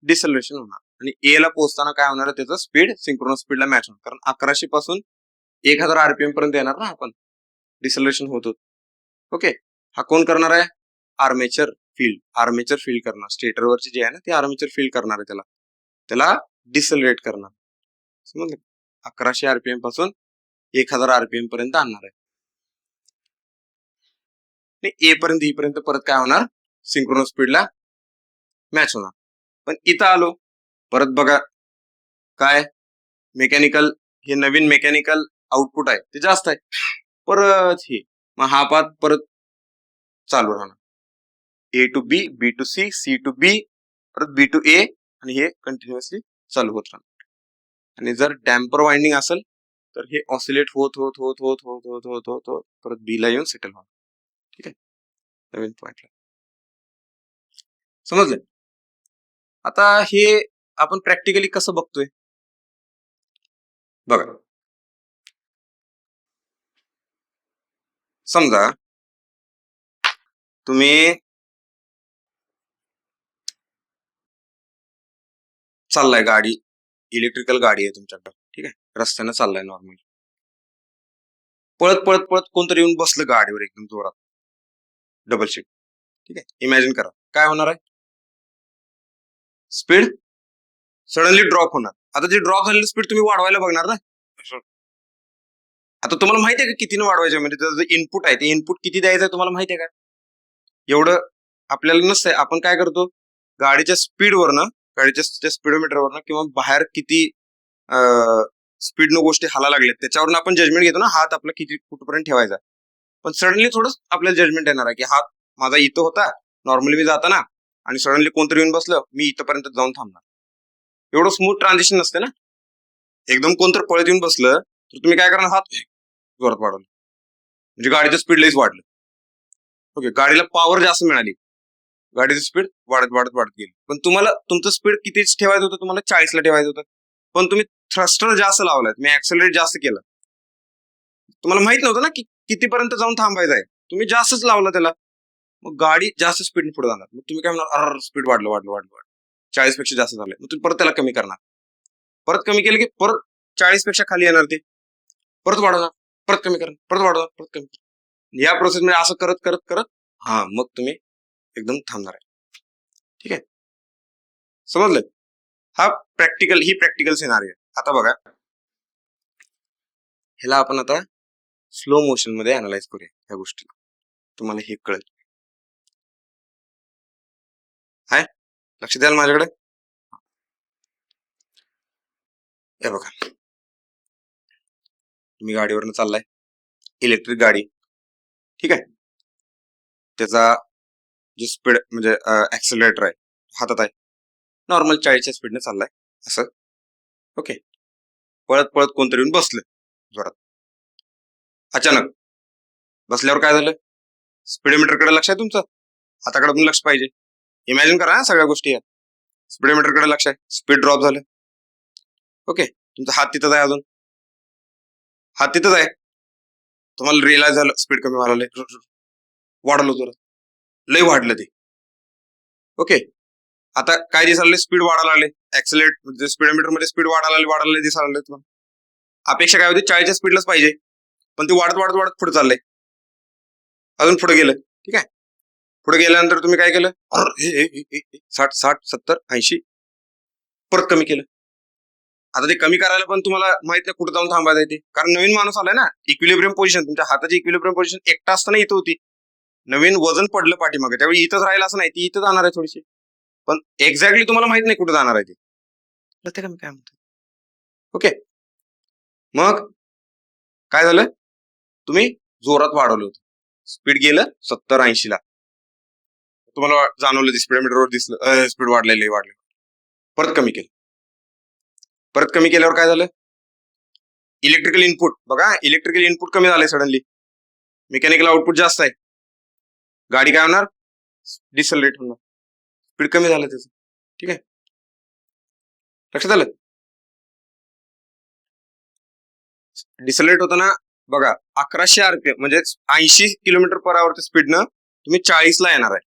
डिसेलरेशन होणार आणि A ला पोहोचताना काय होणार? त्याचं स्पीड सिंक्रोनस स्पीडला मॅच होणार, कारण 1100 पासून 1000 RPM पर्यंत येणार ना आपण, डिसेलरेशन होत होत. ओके, हा कोण करणार आहे? Armature field. आर्मेचर फील्ड करणार. स्टेटरवरची जे आहे ना, ते आर्मेचर फील्ड करणार आहे, त्याला डिसेलरेट करणार. समजलं? 1100 RPM पासून 1000 RPM पर्यंत आणणार आहे. A पर्यंत E पर्यंत परत काय होणार? सिंक्रोनस स्पीडला मॅच होणार. पण इथं आलो परत, बघा काय मेकॅनिकल, हे नवीन मेकॅनिकल आउटपुट आहे ते जास्त आहे. परत हे, मग हा पाथ परत चालू राहणार. A to B, B to C to B, परत बी टू ए, आणि हे कंटिन्युअसली चालू होत राहणार. आणि जर डॅम्पर वाइंडिंग असेल तर हे ऑसिलेट होत होत होत होत होत होत होत होत होत परत बी ला येऊन सेटल होणार. ठीक आहे, नवीन पॉइंटला. समजलं? आता हे आपण प्रॅक्टिकली कसं बघतोय बघा. समजा तुम्ही चाललाय, गाडी इलेक्ट्रिकल गाडी आहे तुमच्याकडे, ठीक आहे, रस्त्यानं चाललाय नॉर्मल, पळत पळत पळत कोणतरी येऊन बसलं गाडीवर एकदम जोरात, डबल शीट. ठीक आहे, इमॅजिन करा काय होणार आहे. स्पीड सडनली ड्रॉप होणार. आता जे ड्रॉप झालेलं स्पीड तुम्ही वाढवायला बघणार ना. आता तुम्हाला माहिती आहे का कितीनं वाढवायचं, म्हणजे त्याचं जे इनपुट आहे ते इनपुट किती द्यायचं आहे तुम्हाला माहिती आहे का. एवढं आपल्याला नसतंय. आपण काय करतो, गाडीच्या स्पीडवरनं, गाडीच्या स्पीडोमीटरवरनं किंवा बाहेर किती स्पीडनं गोष्टी हाला लागल्यात त्याच्यावरनं आपण जजमेंट घेतो ना, हात आपला किती कुठपर्यंत ठेवायचा. पण सडनली थोडंच आपल्याला जजमेंट येणार आहे की हात माझा इथं होता नॉर्मली मी जाताना, आणि सडनली कोणतरी येऊन बसलं, मी इथंपर्यंत जाऊन थांबणार. एवढं स्मूथ ट्रान्झिशन नसते ना. एकदम कोणतरी पळत येऊन बसलं तर तुम्ही काय करणार, हात जोरात वाढवलं म्हणजे गाडीचं स्पीड लईच वाढलं. ओके, गाडीला पॉवर जास्त मिळाली, गाडीची स्पीड वाढत वाढत वाढत गेली. पण तुम्हाला तुमचं स्पीड कितीच ठेवायचं होतं, तुम्हाला 40 ला ठेवायचं होतं, पण तुम्ही थ्रस्टर जास्त लावलाय, मी ऍक्सेलरेट जास्त केलं. तुम्हाला माहित नव्हतं ना की कितीपर्यंत जाऊन थांबायचं आहे, तुम्ही जास्तच लावलं त्याला, मग गाडी जास्त स्पीड पुढे जाणार. मग तुम्ही काय म्हणणार, अर स्पीड वाढलं वाढलं वाढलं वाढलं, 40 पेक्षा जास्त झालंय. मग तुम्ही परत त्याला कमी करणार, परत कमी केलं की परत 40 पेक्षा खाली येणार, ते परत वाढवणार, परत कमी करणार, परत वाढवणार, परत कमी करणार. या प्रोसेसमध्ये असं करत करत करत मग तुम्ही एकदम थांबणार आहे. ठीक आहे, समजलं? ही प्रॅक्टिकल सिनारी आहे. आता बघा, ह्याला आपण आता स्लो मोशन मध्ये अनालाइज करूया ह्या गोष्टी, तुम्हाला हे कळेल. हाय, लक्ष द्याल माझ्याकडे. हे बघा, तुम्ही गाडीवरनं चाललाय, इलेक्ट्रिक गाडी, ठीक आहे, त्याचा जो स्पीड म्हणजे ऍक्सेलरेटर आहे हातात आहे, नॉर्मल 40च्या स्पीडने चाललाय असं. ओके, पळत पळत कोणतरी येऊन बसलं जोरात, अचानक बसल्यावर काय झालं, स्पीडोमीटरकडे लक्ष आहे तुमचं, हाताकडे पण लक्ष पाहिजे. इमॅजिन करा ना सगळ्या गोष्टी, स्पीडोमीटरकडे लक्ष आहे, स्पीड ड्रॉप झालं. ओके, तुमचा हात तिथंच आहे, अजून हात तिथंच आहे, तुम्हाला रिअलाइज झालं स्पीड कमी व्हायला, वाढवलं जोरात, लय वाढलं ते. ओके, आता काय दिसायला, स्पीड वाढायला लागले, ऍक्सेलरेट म्हणजे स्पीडोमीटर मध्ये स्पीड वाढायला दिसायला लागले. तुम्हाला अपेक्षा काय होती, 40च्या स्पीडलाच पाहिजे, पण ते वाढत वाढत वाढत पुढे चाललंय, अजून पुढे गेलं. ठीक आहे, पुढे गेल्यानंतर तुम्ही काय केलं, 60 60 70 80 परत कमी केलं. आता ते कमी करायला पण तुम्हाला माहित नाही कुठे जाऊन थांबायचं आहे ते, कारण नवीन माणूस आलाय ना. इक्विलिब्रियम पोझिशन, तुमच्या हाताची इक्विलिब्रियम पोझिशन एकटा असताना इथं होती, नवीन वजन पडलं पाठीमागे, त्यावेळी इथंच राहिलं असं नाही, ती इथं जाणार आहे थोडीशी, पण एक्झॅक्टली तुम्हाला माहित नाही कुठे जाणार आहे ते. काय म्हणतो. ओके, मग काय झालं, तुम्ही जोरात वाढवलं होतं, स्पीड गेलं 70 80 ला, तुम्हाला जाणवलं, स्पीडोमीटरवर दिसलं स्पीड वाढलेली वाढलं, परत कमी केलं. परत कमी केल्यावर काय झालं, इलेक्ट्रिकल इनपुट बघा, इलेक्ट्रिकल इनपुट कमी झालंय सडनली, मेकॅनिकल आउटपुट जास्त आहे, गाडी काय होणार, डिसेलरेट होणार, स्पीड कमी झालं त्याचं. ठीक आहे, लक्षात आलं. डिसेलरेट होताना बघा 1100 आरपीएम म्हणजे 80 किलोमीटर पर आवरच्या स्पीडनं तुम्ही 40 ला येणार आहे,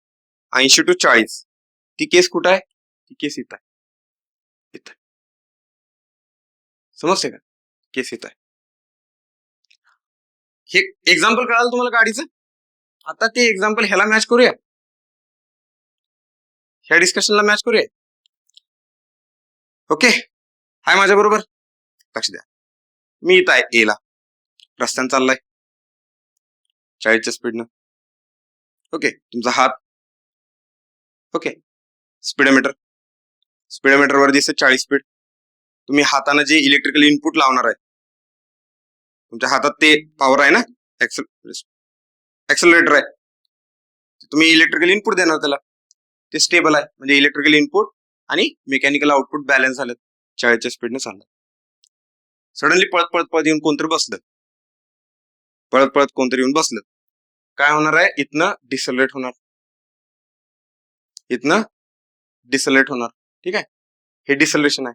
80 to 40. ती केस कुठं आहे, ती केस इथं आहे, इथं समजते का, केस इथं आहे. हे एक्झाम्पल कळालं तुम्हाला गाडीचं. आता ते एक्झाम्पल ह्याला मॅच करूया, ह्या डिस्कशनला मॅच करूया. ओके, हाय माझ्या बरोबर, लक्ष द्या. मी इथं आहे, एला रस्त्यानं चाललाय 40च्या स्पीडनं. ओके, तुमचा हात, ओके, स्पीडोमीटर वर दिसते 40 स्पीड. तुम्ही हाताने जे इलेक्ट्रिकल इनपुट लावणार आहे, तुमच्या हातात ते पॉवर आहे ना, ऍक्सेलरेटर आहे, तुम्ही इलेक्ट्रिकल इनपुट देणार त्याला, ते स्टेबल आहे म्हणजे इलेक्ट्रिकल इनपुट आणि मेकॅनिकल आउटपुट बॅलन्स झालं, 40च्या स्पीडने चाललं. सडनली पळत पळत पळत येऊन कोणतरी बसलं, पळत पळत कोणतरी येऊन बसलं, काय होणार आहे, इथनं डिसलरेट होणार, इथनं डिसलरेट होणार. ठीक आहे, हे डिसलरेशन आहे.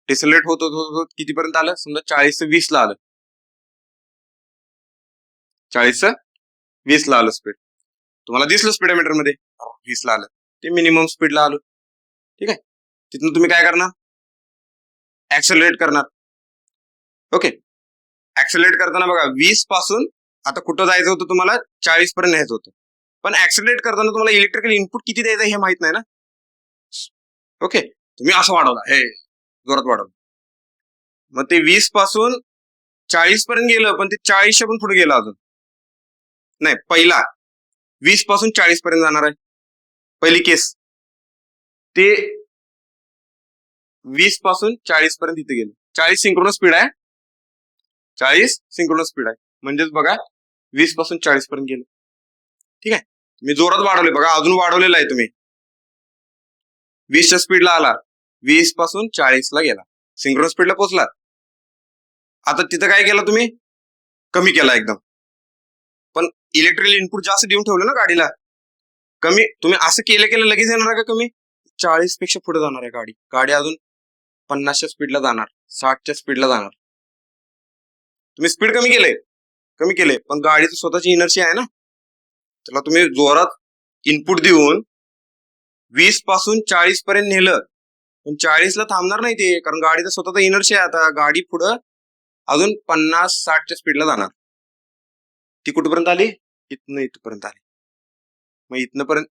डिसलरेट होत होत होत कितीपर्यंत आलं, समजा 40 ते 20 ला आलं, 40 ते 20 ला आलं स्पीड. तुम्हाला दिसलं स्पीडोमीटर मध्ये 20 ला आलं, ते मिनिमम स्पीडला आलो. ठीक आहे, तिथून तुम्ही काय करणार, ऍक्सेलरेट करणार. ओके, ऍक्सेलरेट करताना बघा 20 पासून आता कुठं जायचं होतं तुम्हाला, 40 पर्यंत न्यायचं होतं, पण ऍक्सेलरेट करताना तुम्हाला इलेक्ट्रिकल इनपुट किती द्यायचं हे माहित नाही ना. ओके, तुम्ही असं वाढवला, हे जोरात वाढवलं, मग ते 20 पासून 40 पर्यंत गेलं, पण ते 40च्या पण पुढे गेलं अजून नाही. पहिला 20 पासून 40 पर्यंत जाणार आहे, पहिली केस. ते 20 पासून 40 पर्यंत इथे गेलं, 40 सिंक्रोनस स्पीड आहे, 40 सिंक्रोनस स्पीड आहे, म्हणजेच बघा 20 पासून 40 पर्यंत गेलं. ठीक आहे, मी जोरात वाढवले बघा, अजून वाढवलेलं आहे, तुम्ही 20च्या स्पीडला आला, 20 पासून 40 ला गेला, सिंक्रोनस स्पीडला पोहोचला. आता तिथं काय केलं तुम्ही, कमी केला एकदम, पण इलेक्ट्रिकल इनपुट जास्त देऊन ठेवलं ना गाडीला, कमी. तुम्ही असं केलं केलं लगेच येणार का कमी, 40 पेक्षा पुढे जाणार आहे गाडी, गाडी अजून 50च्या स्पीडला जाणार, 60च्या स्पीडला जाणार. तुम्ही स्पीड कमी केले, पण गाडीची स्वतःची इनर्जी आहे ना, त्याला तुम्ही जोरात इनपुट देऊन 20 पासून 40 पर्यंत नेलं, पण 40 ला थांबणार नाही ते, कारण गाडीचा स्वतःचा इनर्जी आहे. आता गाडी पुढं अजून 50-60च्या स्पीडला जाणार. ती कुठपर्यंत आली, इथनं इथपर्यंत आली. मग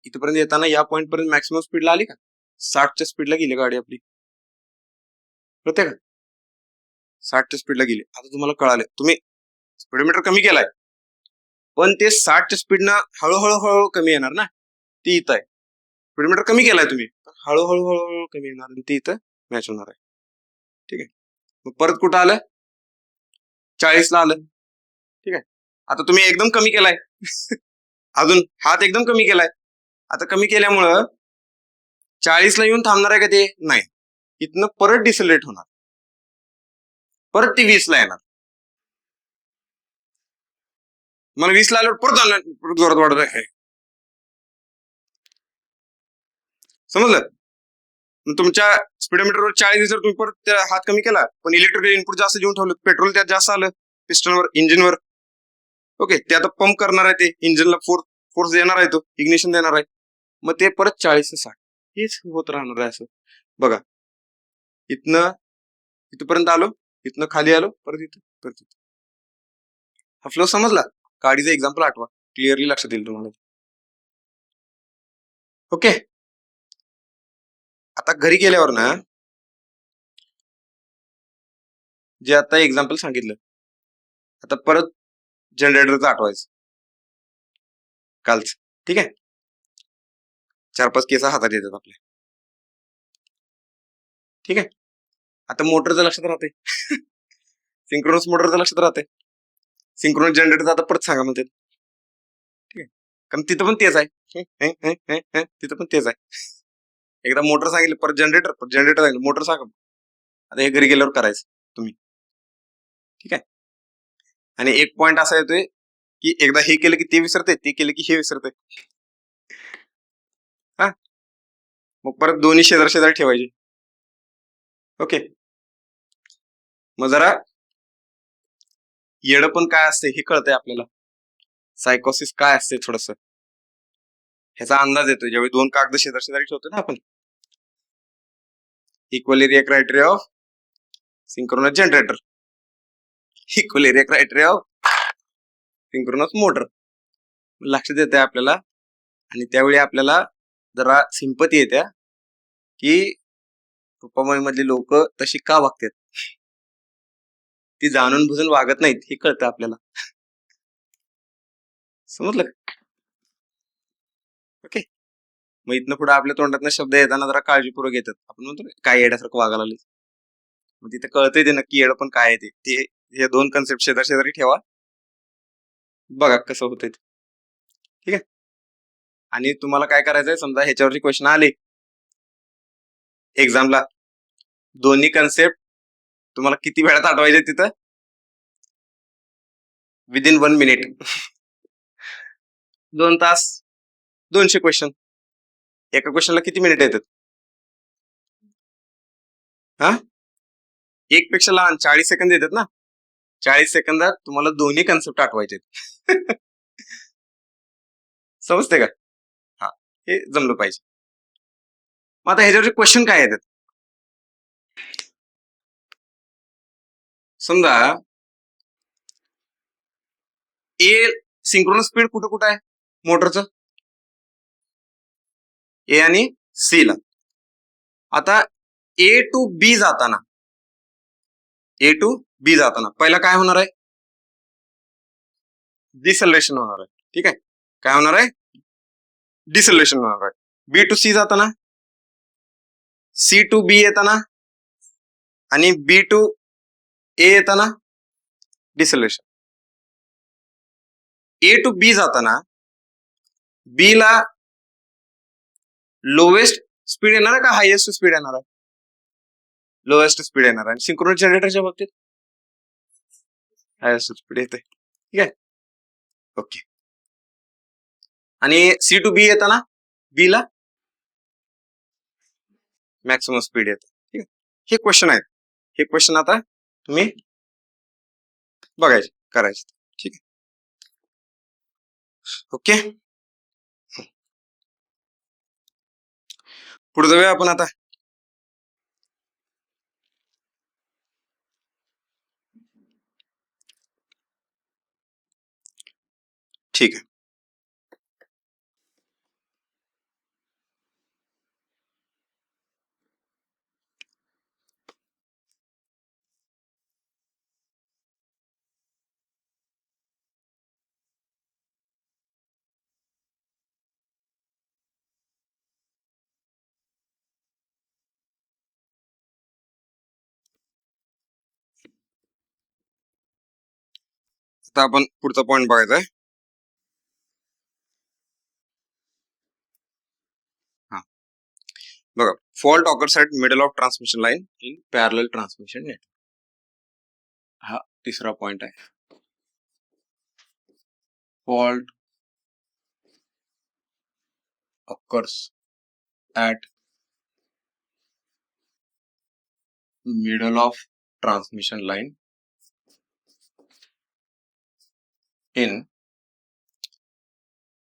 इथपर्यंत येताना या पॉइंट पर्यंत मॅक्सिमम स्पीडला आली का, 60च्या स्पीडला गेली गाडी आपली, कळते का, 60च्या स्पीडला गेली. आता तुम्हाला कळाले, तुम्ही स्पीडोमीटर कमी केलाय, पण ते 60च्या स्पीडनं हळूहळू कमी येणार ना, ती इथं आहे. स्पीडोमीटर कमी केलाय तुम्ही, हळूहळू कमी येणार आणि ती इथं मॅच होणार आहे. ठीक आहे, मग परत कुठं आलं, 40 ला आलं. ठीक आहे, आता तुम्ही एकदम कमी केलाय अजून हात एकदम कमी केलाय. आता कमी केल्यामुळं 40 ला येऊन थांबणार आहे का ते, नाही, इथनं परत डिसलरेट होणार, परत ती 20 ला येणार. मला 20 ला आल्यावर परत जोरात वाढत आहे, समजलं. तुमच्या स्पीडोमीटरवर 40 जर तुम्ही परत हात कमी केला, पण इलेक्ट्रिकल इनपुट जास्त देऊन ठेवलं, पेट्रोल त्यात जास्त आलं, पिस्टनवर, इंजिनवर. ओके, ते आता पंप करणार आहे, ते इंजिनला फोर्स देणार आहे, तो इग्निशन देणार आहे, मग ते परत 40 ते 60 हेच होत राहणार आहे. असं बघा, इथनं इथपर्यंत आलो, इथनं खाली आलो, परत इथं, परत इथं. हा फ्लो समजला, गाडीचं एक्झाम्पल आठवा, क्लिअरली लक्षात येईल तुम्हाला. ओके, आता घरी गेल्यावर ना, जे आता एक्झाम्पल सांगितलं, आता परत जनरेटरचं आठवायचं कालच. ठीक आहे, 4-5 केस हातात येतात आपल्या. ठीक आहे, आता मोटरचं लक्षात राहते सिंक्रोनस मोटरचं लक्षात राहते, सिंक्रोनस जनरेटरचं आता परत सांगा म्हणते. ठीक आहे, कारण तिथं पण तेच आहे, तिथं पण तेच आहे. एकदा मोटर सांगितलं, परत जनरेटर सांगितलं, मोटर सांगा. आता हे घरी गेल्यावर करायचं तुम्ही. ठीक आहे, आणि एक पॉइंट असा येतोय की एकदा हे केलं की ते विसरते, ते केलं की हे विसरते. हा, मग परत दोन्ही शेजारी ठेवायचे. ओके, मग जरा येडं पण काय असते हे कळतंय आपल्याला, सायकोसिस काय असते थोडस ह्याचा अंदाज येतो ज्यावेळी दोन कागद शेजारी ठेवतो ना आपण. Equal area criteria of synchronous generator, equal area criteria of synchronous motor लक्षात येते आपल्याला. आणि त्यावेळी आपल्याला जरा सिंपती येत्या की रुपाबाई मधली लोक तशी का वागतात, ती जाणून बुजून वागत नाहीत हे कळतं आपल्याला. समजलं का? ओके, मग इथनं पुढे आपल्या तोंडातनं शब्द येताना जरा काळजीपूर्वक येतात. आपण म्हणतो काय येड्यासारखं वागायला लागले, मग तिथे कळतंय ते नक्की येडं पण काय आहे ते. हे दोन कन्सेप्ट शेजारी ठेवा, बघा कसं होतंय. ठीक आहे. आणि तुम्हाला काय करायचंय, समजा ह्याच्यावरची क्वेश्चन आले एक्झामला, दोन्ही कन्सेप्ट तुम्हाला किती वेळात आठवायचे तिथं, विदिन 1 मिनिट. 2 तास 200 क्वेश्चन. एका क्वेश्चनला किती मिनिट येतात? हा, एक पेक्षा लहान 40 सेकंद येतात ना. 40 सेकंदात तुम्हाला दोन्ही कन्सेप्ट आठवायचे. समजते का? हा, हे जमलं पाहिजे. मग आता ह्याच्यावरचे क्वेश्चन काय येतात? समजा ए सिंक्रोनस स्पीड कुठं कुठं आहे मोटरचं? ए आणि सी ला. आता ए टू बी जाताना, ए टू बी जाताना पहिला काय होणार आहे? डिसेलरेशन होणार आहे. ठीक आहे, काय होणार आहे? डिसेलरेशन होणार आहे. बी टू सी जाताना, सी टू बी येताना आणि बी टू ए येताना डिसेलरेशन. ए टू बी जाताना बी ला लोवेस्ट स्पीड येणार आहे का हायेस्ट स्पीड येणार आहे? लोवेस्ट स्पीड येणार आहे. सिंक्रोनस जनरेटरच्या बाबतीत हायेस्ट स्पीड येते. ठीक आहे, ओके. आणि सी टू बी येताना बी ला मॅक्सिमम स्पीड येते. ठीक आहे, हे क्वेश्चन आहेत. हे क्वेश्चन आता तुम्ही बघायचे, करायचे. ठीक आहे, ओके. पुढे जाऊया आपण आता. ठीक आहे, आता आपण पुढचा पॉइंट बघायचा आहे. हा बघा, fault occurs at middle of transmission line in parallel transmission network. हा तिसरा पॉइंट आहे. Fault occurs at middle of transmission line in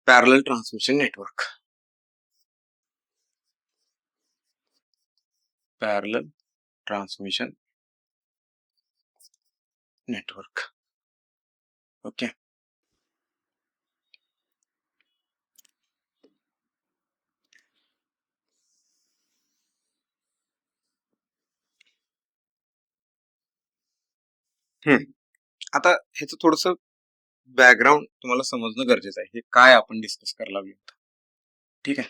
parallel transmission network. Parallel transmission network. Okay. आता ह्याचं थोडस बॅकग्राऊंड तुम्हाला समजणं गरजेचं आहे. हे काय आपण डिस्कस करायला लागलो होतं. ठीक आहे,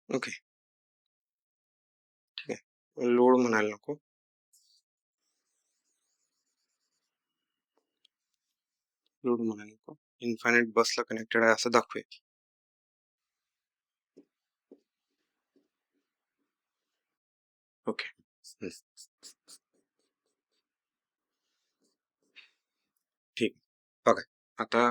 ओके. ठीक आहे, लोड म्हणायला नको. लोड म्हणायला नको, इन्फायनाइट बसला कनेक्टेड आहे असं दाखवूया. ओके, ठीक. बघा आता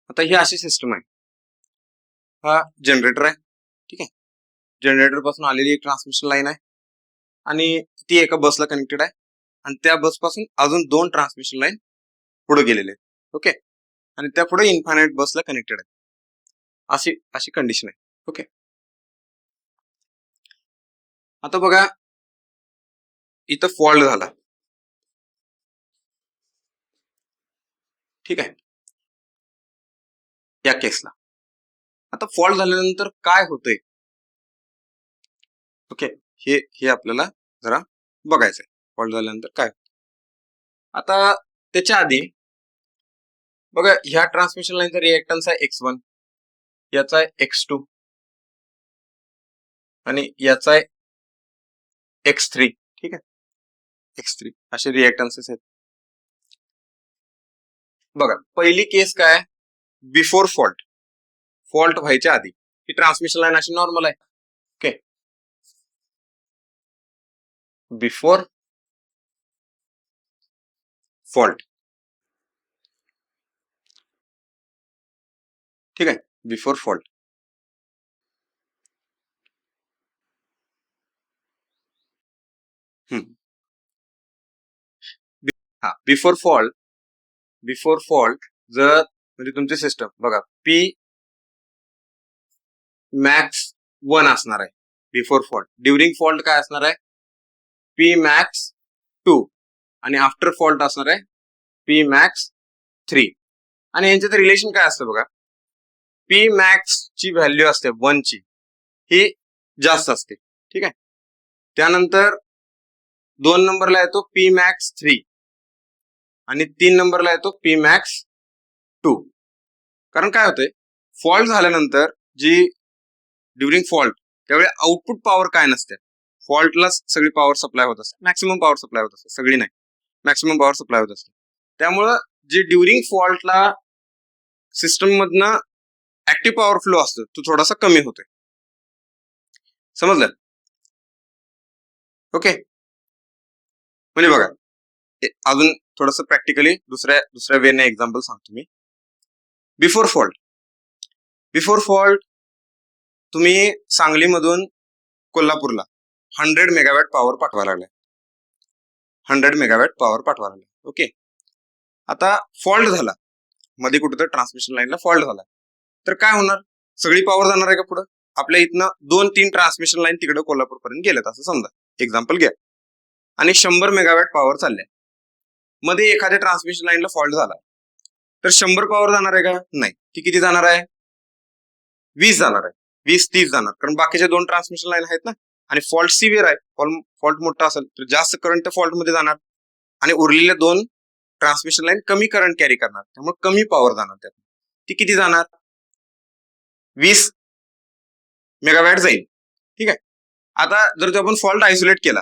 आता ही अशी सिस्टम आहे. हा जनरेटर आहे. ठीक आहे, जनरेटर पासून आलेली एक ट्रान्समिशन लाईन आहे आणि ती एका बसला कनेक्टेड आहे आणि त्या बस पासून अजून 2 ट्रान्समिशन लाईन पुढे गेलेले आहेत. ओके, आणि त्या पुढे इन्फायनाइट बसला कनेक्टेड आहे. अशी अशी कंडिशन आहे. ओके, आता बघा इथं फॉल्ट झाला. ठीक आहे, या केसला आता फॉल्ट झाल्यानंतर काय होतंय, ओके, हे आपल्याला जरा बघायचंय. फॉल्ट झाल्यानंतर काय आता त्याच्या आधी बघा, ह्या ट्रान्समिशन लाईनचा रिएक्टन्स आहे X1, याचा आहे X2 आणि याचा आहे X3. ठीक आहे, X3 असे रिएक्टन्सेस आहेत. बघा, पहिली केस काय, बिफोर फॉल्ट, फॉल्ट व्हायच्या आधी ही ट्रान्समिशन लाईन अशी नॉर्मल आहे. Okay, before fault. ठीक आहे, बिफोर फॉल्ट. हा, बिफोर फॉल्ट जर म्हणजे तुमची सिस्टम बघा पी मॅक्स 1 असणार आहे बिफोर फॉल्ट. ड्युरिंग फॉल्ट काय असणार आहे, पी मॅक्स 2 आणि आफ्टर फॉल्ट असणार आहे पी मॅक्स 3. आणि यांच्यात रिलेशन काय असतं बघा, पी मॅक्स ची व्हॅल्यू असते 1 ची, ही जास्त असते. ठीक आहे, त्यानंतर 2 नंबरला येतो पी मॅक्स 3 आणि 3 नंबरला येतो पी मॅक्स 2. कारण काय होतंय, फॉल्ट झाल्यानंतर जी ड्युरिंग फॉल्ट त्यावेळी आउटपुट पॉवर काय नसते, फॉल्टला सगळी पॉवर सप्लाय होत असते, मॅक्सिमम पॉवर सप्लाय होत असते, सगळी नाही, मॅक्सिमम पॉवर सप्लाय होत असते. त्यामुळं जे ड्युरिंग फॉल्टला सिस्टम मधनं ऍक्टिव्ह पॉवर फ्लो असतो तो थोडासा कमी होतोय. समजलं? ओके, म्हणजे बघा अजून थोडस प्रॅक्टिकली दुसऱ्या वेने एक्झाम्पल सांगतो मी. बिफोर फॉल्ट तुम्ही सांगलीमधून कोल्हापूरला 100 मेगावॅट पॉवर पाठवायला लागलाय, 100 मेगावॅट पॉवर पाठवायला लागलाय. ओके, आता फॉल्ट झाला मध्ये, कुठं तर ट्रान्समिशन लाईनला फॉल्ट झाला, तर काय होणार, सगळी पॉवर जाणार आहे का पुढं, आपल्या इथनं 2-3 ट्रान्समिशन लाईन तिकडे कोल्हापूर पर्यंत गेलेत असं समजा, एक्झाम्पल घ्या, आणि 100 मेगावॅट पॉवर चाललंय. मध्ये एखाद्या ट्रान्समिशन लाईनला फॉल्ट झाला तर 100 पॉवर जाणार आहे का, नाही, ती किती जाणार आहे, 20 जाणार आहे, 20-30 जाणार, कारण बाकीच्या 2 ट्रान्समिशन लाईन आहेत ना, आणि फॉल्ट सिव्हिअर आहे, फॉल्ट मोठा असेल तर जास्त करंट फॉल्ट मध्ये जाणार, आणि उरलेल्या 2 ट्रान्समिशन लाईन कमी करंट कॅरी करणार, त्यामुळे कमी पॉवर जाणार त्यात. ती किती जाणार, 20 मेगावॅट जाईल. ठीक आहे, आता जर तो आपण फॉल्ट आयसोलेट केला,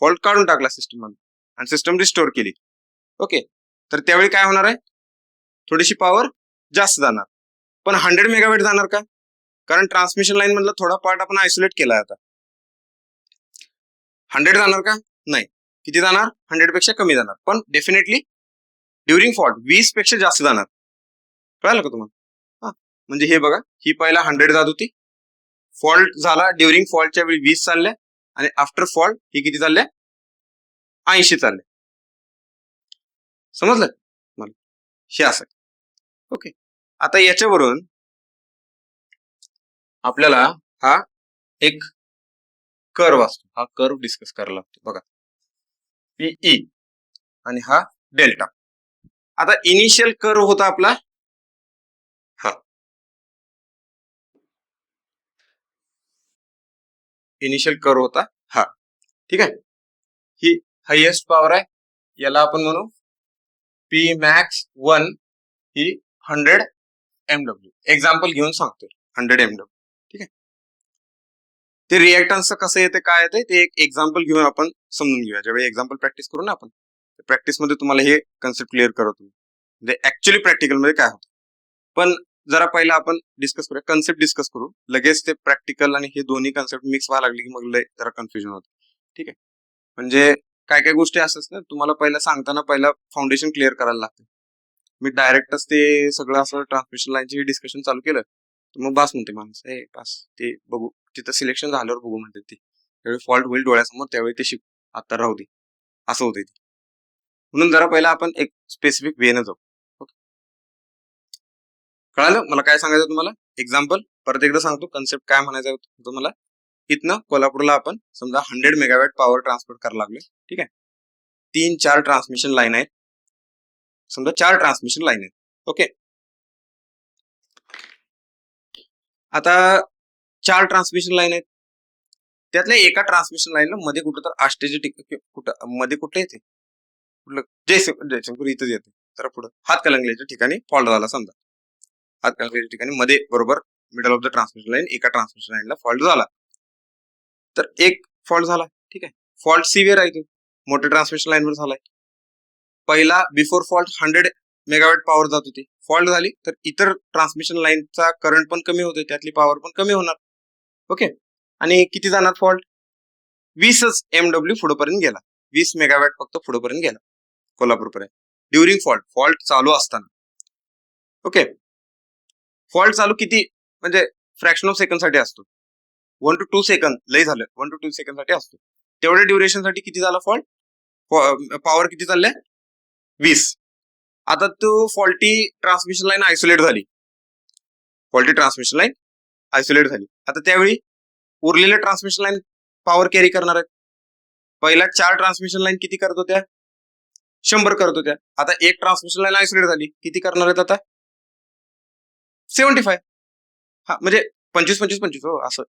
फॉल्ट काढून टाकला सिस्टम मध्ये आणि सिस्टम रिस्टोर केली, ओके, तर त्यावेळी काय होणार आहे, थोडीशी पॉवर जास्त जाणार, पण 100 मेगावॅट जाणार का, कारण ट्रान्समिशन लाईन मधला थोडा पार्ट आपण आयसोलेट केला. आता 100 जाणार का, नाही, किती जाणार, 100 पेक्षा कमी जाणार, पण डेफिनेटली ड्युरिंग फॉल्ट 20 पेक्षा जास्त जाणार. कळालं का तुम्हाला? हा, म्हणजे हे बघा, ही पहिला 100 जात होती, फॉल्ट झाला, ड्युरिंग फॉल्टच्या वेळी 20 चालल्या, आणि आफ्टर फॉल्ट ही किती चालल्या, 80 चालल्या. समजलं मला, हे असं. ओके, आता याच्यावरून आपल्याला हा एक कर्व असतो, हा कर्व डिस्कस करायला लागतो. बघा, पीई आणि हा डेल्टा. आता इनिशियल कर्व होता आपला हा, इनिशियल कर्व होता हा. ठीक आहे, ही हायेस्ट पॉवर आहे, याला आपण म्हणू पी मॅक्स 1, ही 100 MW. एक्झाम्पल घेऊन सांगतोय 100 MW. ठीक आहे, ते रिएक्टन्सचं कसं येते, काय येते, ते एक एक्झाम्पल घेऊन आपण समजून घेऊया. ज्यावेळी एक्झाम्पल प्रॅक्टिस करू ना आपण, प्रॅक्टिसमध्ये तुम्हाला हे कन्सेप्ट क्लिअर करतो, म्हणजे ऍक्च्युअली प्रॅक्टिकल मध्ये काय होतं. पण जरा पहिला आपण डिस्कस करूया, कन्सेप्ट डिस्कस करू, लगेच ते प्रॅक्टिकल आणि हे दोन्ही कन्सेप्ट मिक्स व्हायला लागले की मग जरा कन्फ्युजन होतं. ठीक आहे, म्हणजे काय काय गोष्टी असतात ना, तुम्हाला पहिला सांगताना पहिला फाउंडेशन क्लिअर करायला लागतं. मी डायरेक्टच ते सगळं असं ट्रान्समिशन लाईनचे डिस्कशन चालू केलं तर मग बास म्हणते माणूस, ए बास, ते बघू, तिथं सिलेक्शन झाल्यावर बघू म्हणते, ते त्यावेळी फॉल्ट होईल डोळ्यासमोर, त्यावेळी ते शिक, आता राहू दे, असं होते. म्हणून जरा पहिला आपण एक स्पेसिफिक वेनं जाऊ. ओके, कळालं मला काय सांगायचं तुम्हाला. एक्झाम्पल परत एकदा सांगतो, कन्सेप्ट काय म्हणायचं होतं तुम्हाला. इथनं कोल्हापूरला आपण समजा 100 मेगावॅट पॉवर ट्रान्सफर करायला लागले. ठीक आहे, 3-4 ट्रान्समिशन लाईन आहेत, समजा 4 ट्रान्समिशन लाईन आहेत. ओके, आता 4 ट्रान्समिशन लाईन आहेत. त्यातल्या एका ट्रान्समिशन लाईनला मध्ये कुठं तर आष्टेचे कुठं मध्ये कुठे येते, कुठलं जयसिंगपूर इथंच येते. तर पुढं हातकणंगलेच्या ठिकाणी फॉल्ट झाला समजा. हातकणंगलेच्या ठिकाणी मध्ये बरोबर middle of the transmission line एका ट्रान्समिशन लाईनला फॉल्ट झाला. तर एक फॉल्ट झाला, ठीक आहे. फॉल्ट सिव्हिअर आहे तो, मोठ्या ट्रान्समिशन लाईनवर झालाय. पहिला बिफोर फॉल्ट 100 मेगावॅट पॉवर जात होती, फॉल्ट झाली तर इतर ट्रान्समिशन लाईनचा करंट पण कमी होतोय, त्यातली पॉवर पण कमी होणार. ओके. आणि किती जाणार फॉल्ट? 20च MW पुढेपर्यंत गेला, 20 मेगावॅट फक्त पुढेपर्यंत गेला कोल्हापूरपर्यंत ड्युरिंग फॉल्ट चालू असताना. ओके. फॉल्ट चालू किती म्हणजे फ्रॅक्शन ऑफ सेकंड साठी असतो, 1 to 2 सेकंद लय झालं, 1 to 2 सेकंद साठी असतो. तेवढ्या ड्युरेशन साठी किती झाला फॉल्ट, पॉवर किती चालल्या 20. आता तो फॉल्टी ट्रान्समिशन लाईन आयसोलेट झाली, फॉल्टी ट्रान्समिशन लाईन आयसोलेट झाली. आता त्यावेळी उरलेल्या ट्रान्समिशन लाईन पॉवर कॅरी करणार आहेत. पहिल्या 4 ट्रान्समिशन लाईन किती करत होत्या, 100 करत होत्या. आता एक ट्रान्समिशन लाईन आयसोलेट झाली, किती करणार आहेत आता, 75. हा म्हणजे 25-25-25 हो असं.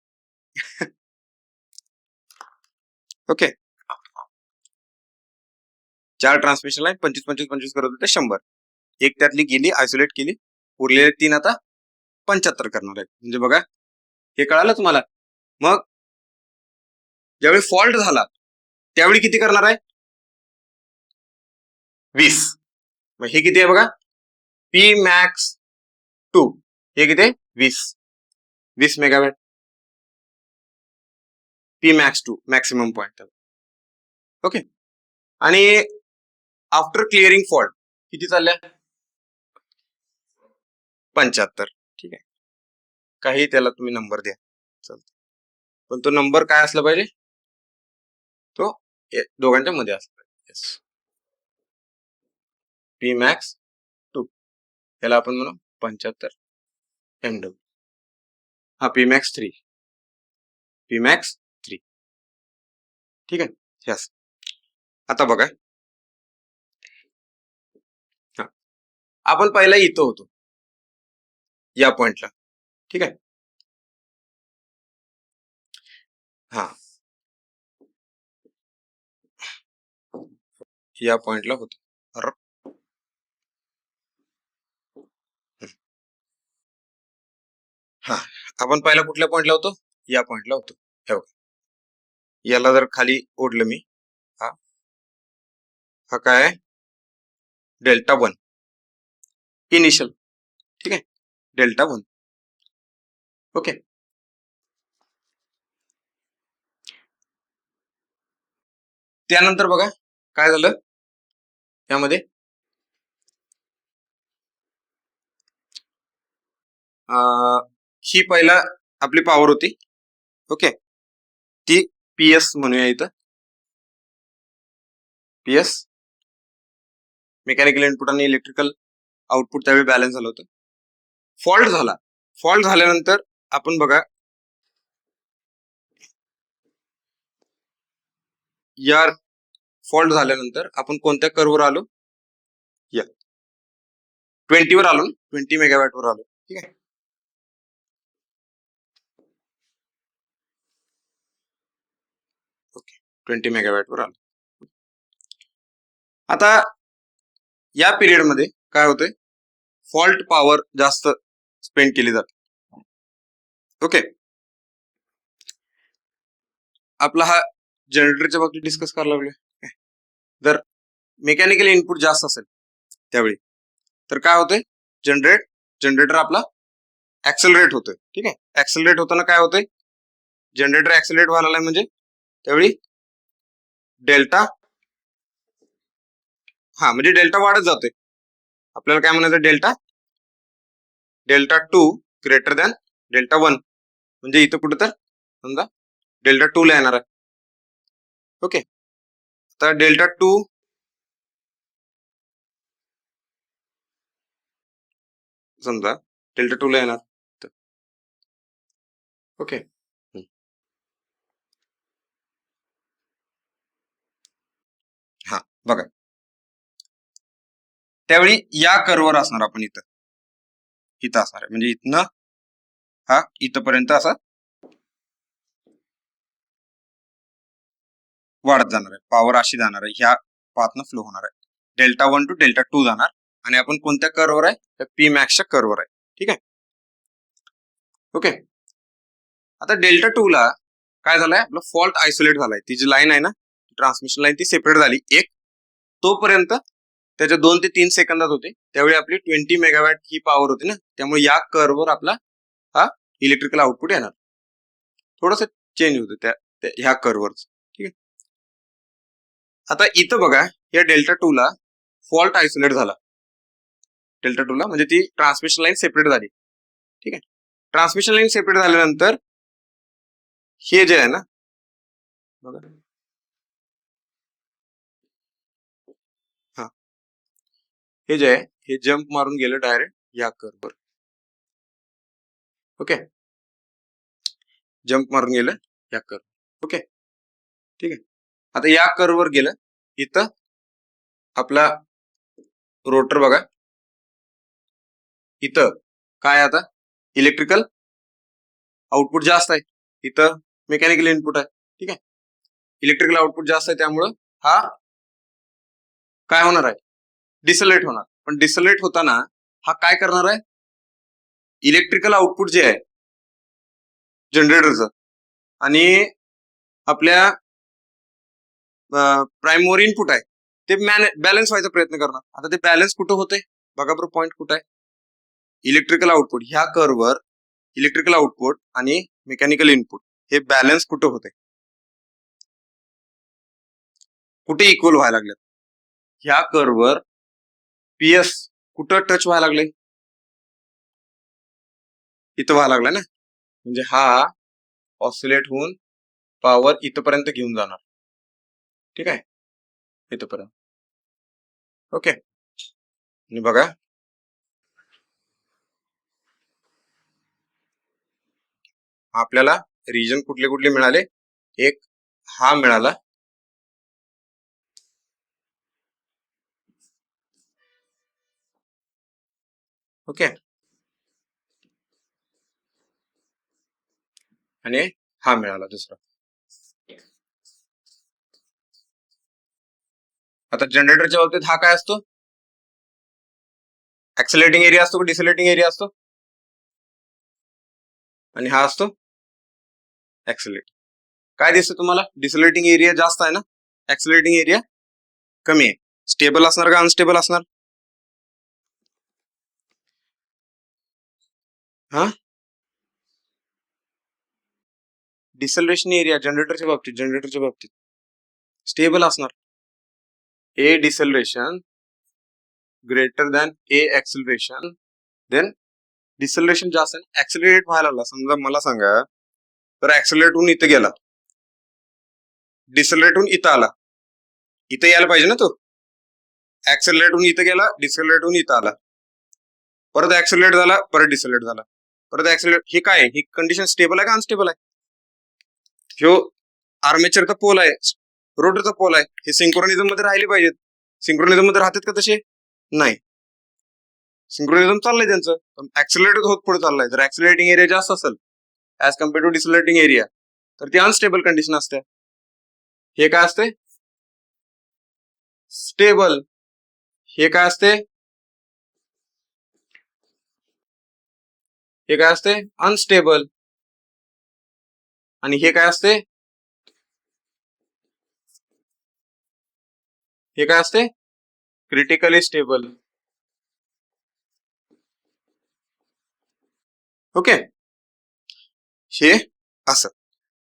ओके. 4 ट्रान्समिशन लाईन 25-25-25 करत होते 100. एक त्यातली गेली आयसोलेट केली, उरलेले 3 आता 75 करणार आहेत. म्हणजे बघा हे कळालं तुम्हाला. मग ज्यावेळी फॉल्ट झाला त्यावेळी किती करणार आहे, 20. मग हे किती आहे बघा, पी मॅक्स 2, हे किती आहे 20 megawatt. P max 2 maximum point. Okay. आणि आफ्टर क्लिअरिंग फॉल्ट किती चालल्या, 75. ठीक आहे. काही त्याला तुम्ही नंबर द्या चालतं, पण तो नंबर काय असला पाहिजे, तो दोघांच्या मध्ये असला पाहिजे. येस, पी मॅक्स 2 त्याला आपण म्हणू 75 MW. हा पी मॅक्स 3, पी मॅक्स 3. ठीक आहे. यस. आता बघा आपण पहिला इथं होतो या पॉइंटला, ठीक आहे. हा या पॉइंटला होतो. हा आपण पहिला कुठल्या पॉइंटला होतो, या पॉइंटला होतो. हे बघा, याला जर खाली ओढलं मी, हा काय आहे, Δ1 इनिशियल, ठीक आहे, Δ1. ओके. त्यानंतर बघा काय झालं त्यामध्ये, ही पहिला आपली पॉवर होती. ओके. ती PS म्हणूया इथं, PS मेकॅनिकल इनपुट आणि इलेक्ट्रिकल आउटपुट त्यावेळी बॅलन्स झालं होतं. फॉल्ट झाला, फॉल्ट झाल्यानंतर आपण बघा या फॉल्ट झाल्यानंतर आपण कोणत्या कर्ववर आलो, या 20 वर आलो, 20 मेगावॅट वर आलो. ठीक आहे. ओके, 20 मेगावॅट वर आलो. आता या पिरियड मध्ये काय होतंय, फॉल्ट पॉवर जास्त स्पेंड केली जाते. ओके. आपला हा जनरेटरच्या बाबतीत डिस्कस करायला लागलोय. जर मेकॅनिकल इनपुट जास्त असेल त्यावेळी तर काय होतंय, जनरेटर आपला ऍक्सेलरेट होतोय. ठीक आहे. ऍक्सेलरेट होताना काय होतंय, जनरेटर ऍक्सेलरेट व्हायला म्हणजे त्यावेळी डेल्टा, हा म्हणजे डेल्टा वाढत जातोय. आपल्याला काय म्हणायचं, Δ2 ग्रेटर दॅन Δ1, म्हणजे इथं कुठं तर समजा Δ2 ला येणार आहे. ओके. तर Δ2 समजा Δ2 ला येणार. ओके. हा बघा त्यावेळी या कर्ववर असणार आपण, इथं असणार आहे, म्हणजे इथनं हा इथपर्यंत असा वाढत जाणार आहे, पॉवर अशी जाणार आहे, ह्या पाथनं फ्लो होणार आहे. डेल्टा 1 टू डेल्टा 2 जाणार आणि आपण कोणत्या कर्ववर आहे, तर पी मॅक्सच्या कर्ववर आहे. ठीक आहे, ओके. आता डेल्टा 2 ला काय झालंय, आपलं फॉल्ट आयसोलेट झालाय, ती जी लाईन आहे ना ट्रान्समिशन लाईन ती सेपरेट झाली एक, तोपर्यंत त्याच्या 2 ते 3 सेकंदात होते, त्यावेळी आपली 20 मेगावॅट ही पॉवर होती ना, त्यामुळे या कर्ववर आपला हा इलेक्ट्रिकल आउटपुट येणार. थोडस चेंज होतं त्या ह्या कर्ववर. ठीक आहे, आता इथं बघा या डेल्टा 2 ला फॉल्ट आयसोलेट झाला, डेल्टा 2 ला म्हणजे ती ट्रान्समिशन लाईन सेपरेट झाली. ठीक आहे, ट्रान्समिशन लाईन सेपरेट झाल्यानंतर हे जे आहे ना बघा, हा हे जे आहे हे जम्प मारून गेलं डायरेक्ट या कर्ववर. ओके, जम्प मारून गेलं या कर्व. ओके, ठीक आहे. आता या कर्ववर गेलं, इथं आपला रोटर बघा, इथं काय आता इलेक्ट्रिकल आउटपुट जास्त आहे, इथं मेकॅनिकल इनपुट आहे. ठीक आहे, इलेक्ट्रिकल आउटपुट जास्त आहे त्यामुळं हा काय होणार आहे, डिसलेट होणार. पण डिसलेट होताना हा काय करणार आहे, इलेक्ट्रिकल आउटपुट जे आहे जनरेटरचं आणि आपल्या प्रायमरी इनपुट आहे ते बॅलन्स व्हायचा प्रयत्न करणार. आता ते बॅलन्स कुठं होते बघा बरं, पॉइंट कुठं आहे, इलेक्ट्रिकल आउटपुट ह्या कर्ववर इलेक्ट्रिकल आउटपुट आणि मेकॅनिकल इनपुट हे बॅलन्स कुठं होते, कुठे इक्वल व्हायला लागले, ह्या कर्ववर पीएस कुठं टच व्हायला लागले, इथं व्हायला लागलाय ना, म्हणजे हा ऑसिलेट होऊन पॉवर इथपर्यंत घेऊन जाणार. ठीक आहे, इथपर्यंत. ओके, आणि बघा आपल्याला रिजन कुठले कुठले मिळाले, एक हा मिळाला, ओके, आणि हा मिळाला दुसरा. आता जनरेटरच्या बाबतीत हा काय असतो, ऍक्सिलेटिंग एरिया असतो का डिसलेटिंग एरिया असतो, आणि हा असतो ऍक्सिलेट. काय दिसतं तुम्हाला, डिसलेटिंग एरिया जास्त आहे ना, ऍक्सिलेटिंग एरिया कमी आहे. स्टेबल असणार का अनस्टेबल असणार, हा डिसलेशन एरिया जनरेटरच्या बाबतीत स्टेबल असणार. ए डिसलेशन ग्रेटर दॅन ए ऍक्सिलरेशन, देन डिसलेशन जास्त आहे, ऍक्सिलरेट व्हायला लागला. समजा मला सांगा, तर ऍक्सिलरेट होऊन इथे गेला, डिसलेट होऊन इथं आला, इथे यायला पाहिजे ना तो, ऍक्सिलरेट होऊन इथे गेला, डिसलेट होऊन इथं आला, परत ऍक्सिलरेट झाला, परत डिसलेट झाला, परत ऍक्सिलरेट. हे काय, ही कंडिशन स्टेबल आहे का अनस्टेबल आहे, ह्यो आर्मेचरचा पोल आहे, रोटरचा पोल आहे, हे सिंक्रोनिझम मध्ये राहिले पाहिजेत. सिंक्रोनिझम मध्ये राहतात का तसे, नाही, सिंक्रोनिझम चाललंय त्यांचं, ऍक्सिलरेट होत पुढे चाललंय. जर ऍक्सिलेटिंग एरिया जास्त असेल ऍज कम्पेअर टू डिसलेटिंग एरिया, तर ती अनस्टेबल कंडिशन असते. हे काय असते, स्टेबल. हे काय असते, हे काय असते, अनस्टेबल. आणि हे काय असते, हे काय असते, क्रिटिकली स्टेबल. ओके, हे असं.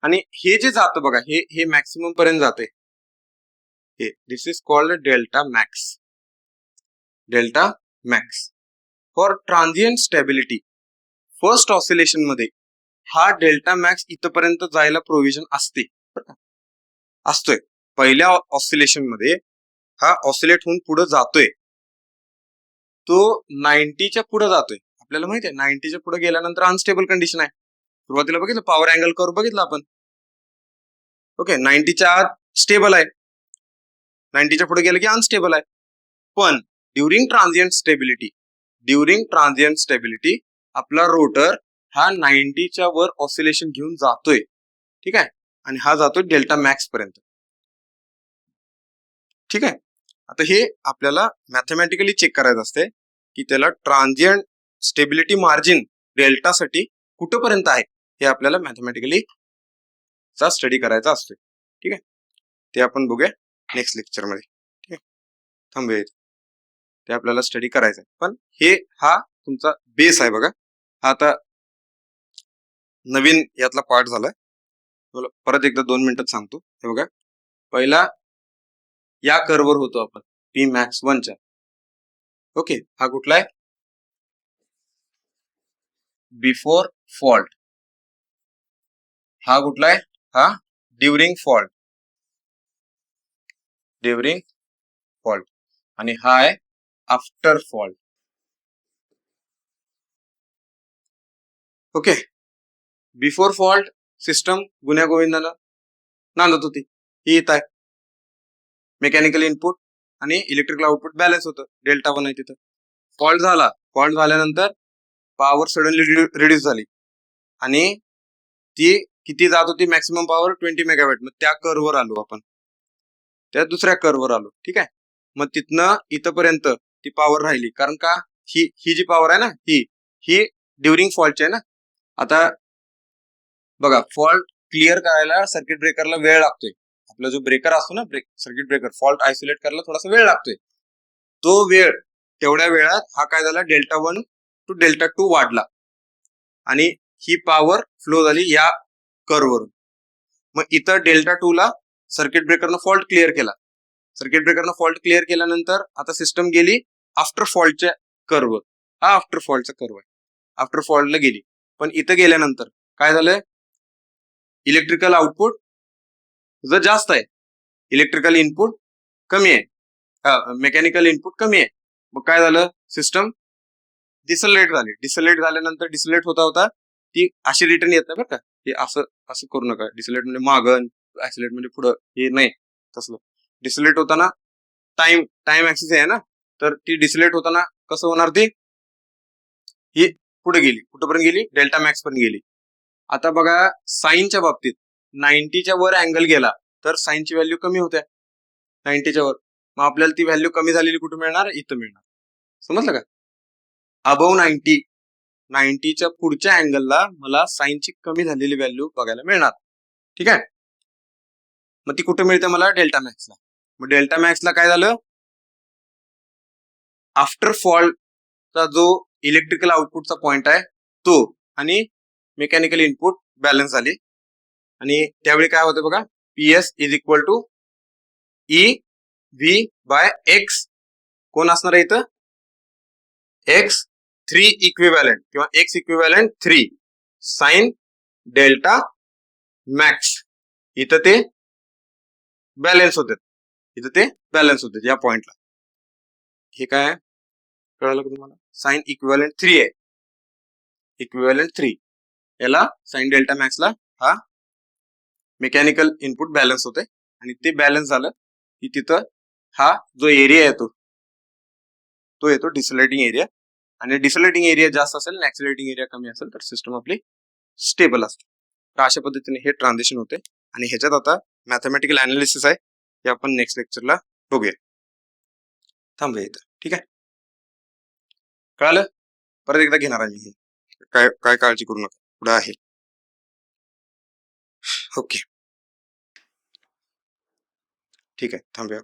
आणि हे जे जातं बघा, हे मॅक्सिमम पर्यंत जाते, हे this is called delta max. Delta max for transient stability. First oscillation मध्ये हा डेल्टा मॅक्स इथपर्यंत जायला प्रोव्हिजन असते, असतोय. पहिल्या ऑसिलेशन मध्ये हा ऑसिलेट होऊन पुढे जातोय, तो 90च्या पुढे जातोय. आपल्याला माहिती आहे 90च्या पुढे गेल्यानंतर अनस्टेबल कंडिशन आहे. सुरुवातीला बघितलं पॉवर अँगल कर्व बघितला आपण, ओके, 90च्या आत स्टेबल आहे, 90च्या पुढे गेलं की अनस्टेबल आहे. पण ड्युरिंग ट्रान्झिएंट स्टेबिलिटी आपला रोटर हा 90च्या वर ऑसिलेशन घेऊन जातोय, ठीक आहे, आणि हा जातोय डेल्टा मॅक्स पर्यंत, ठीक आहे. आता हे आपल्याला मॅथमॅटिकली चेक करायचं असते की त्याला ट्रान्झिएंट स्टेबिलिटी मार्जिन डेल्टा साठी कुठपर्यंत आहे हे आपल्याला मॅथमॅटिकली चा स्टडी करायचा असतो, ठीक आहे. ते आपण बघूया नेक्स्ट लेक्चर मध्ये, ठीक आहे. थांबूया, ते आपल्याला स्टडी करायचं आहे. पण हे हा तुमचा बेस आहे बघा. हा आता नवीन यातला पार्ट झालाय. परत एकदा 2 मिनिटात सांगतो. हे बघा, पहिला या कर्ववर होतो आपण पी मॅक्स 1 च्या. ओके, हा कुठला आहे? Before fault. हा कुठला आहे? हा ड्युरिंग फॉल्ट. During fault. आणि हा आहे after fault. Okay, before fault system गुन्ह्या गोविंदाला नांदत होती. ही येत आहे मेकॅनिकल इनपुट आणि इलेक्ट्रिकल आउटपुट बॅलन्स होतं. डेल्टा 1 आहे तिथं. फॉल्ट झाला. फॉल्ट झाल्यानंतर पॉवर सडनली रिड्यूस झाली आणि ती किती जात होती? Maximum power 20 megawatt. मग त्या कर्ववर आलो आपण, त्या दुसऱ्या कर्ववर आलो, ठीक आहे. मग तिथनं इथपर्यंत ती पॉवर राहिली, कारण का ही जी पॉवर आहे ना, ही ड्युरिंग फॉल्टची आहे ना. आता बघा, फॉल्ट क्लिअर करायला सर्किट ब्रेकरला वेळ लागतोय. आपला जो ब्रेकर असतो ना, सर्किट ब्रेकर, फॉल्ट आयसोलेट करायला थोडासा वेळ लागतोय. तो वेळ, तेवढ्या वेळात हा काय झाला, डेल्टा 1 टू डेल्टा 2 वाढला आणि ही पॉवर फ्लो झाली या कर्ववरून. मग इथं डेल्टा 2 ला सर्किट ब्रेकरनं फॉल्ट क्लिअर केला. सर्किट ब्रेकरनं फॉल्ट क्लिअर केल्यानंतर आता सिस्टम गेली आफ्टर फॉल्टच्या कर्व. हा आफ्टर फॉल्टचा कर्व आहे. आफ्टर फॉल्टला गेली. पण इथं गेल्यानंतर काय झालंय? इलेक्ट्रिकल आउटपुट जर जास्त आहे, इलेक्ट्रिकल इनपुट कमी आहे, मेकॅनिकल इनपुट कमी आहे. मग काय झालं? सिस्टम डिसलेट झाली. डिसलेट झाल्यानंतर डिसलेट होता होता ती अशी रिटर्न येत नाही बरं का. हे असं असं करू नका. डिसलेट म्हणजे मागं, ऍक्सिलेट म्हणजे पुढं, हे नाही तसलं. डिसलेट होताना टाइम ऍक्सिस आहे ना, तर ती डिसलेट होताना कसं होणार? ती ही पुढे गेली. कुठपर्यंत गेली? डेल्टा मॅक्स पर्यंत गेली. आता बघा, साईनच्या बाबतीत 90च्या वर अँगल गेला तर साईनची व्हॅल्यू कमी होते 90च्या वर. मग आपल्याला ती व्हॅल्यू कमी झालेली कुठे मिळणार? इथं मिळणार. समजलं का? अबव 90च्या पुढच्या अँगलला मला साईनची कमी झालेली व्हॅल्यू बघायला मिळणार, ठीक आहे. मग ती कुठे मिळते मला? डेल्टा मॅक्सला. मग डेल्टा मॅक्सला काय झालं? आफ्टर फॉल्टचा जो इलेक्ट्रिकल आउटपुटचा पॉइंट आहे तो आणि मेकॅनिकल इनपुट बॅलन्स झाली. आणि त्यावेळी काय होतं बघा, PS is equal to E V by X. कोण असणार आहे इथं? एक्स 3 इक्विव्हॅलंट किंवा X equivalent 3 sine delta max. इथं ते बॅलन्स होते. या पॉइंटला. हे काय कळालं का तुम्हाला? साइन इक्विव्हॅलंट 3 आहे. इक्विव्हॅलंट 3 याला साइन डेल्टा मॅक्सला हा मेकॅनिकल इनपुट बॅलन्स होते आणि ते बॅलन्स झालं की तिथं हा जो एरिया येतो तो येतो डिसलेटिंग एरिया. आणि डिसलेटिंग एरिया जास्त असेल आणि ऍक्सिलेटिंग एरिया कमी असेल तर सिस्टम आपली स्टेबल असते. तर अशा पद्धतीने हे ट्रान्झिशन होते. आणि ह्याच्यात आता मॅथमॅटिकल अनालिसिस आहे, हे आपण नेक्स्ट लेक्चरला बघूया. थांबूया इथं, ठीक आहे. कळालं? परत एकदा घेणार आहे मी हे. काय काळजी करू नका, पुढे आहे. ओके, ठीक आहे. थांबूया.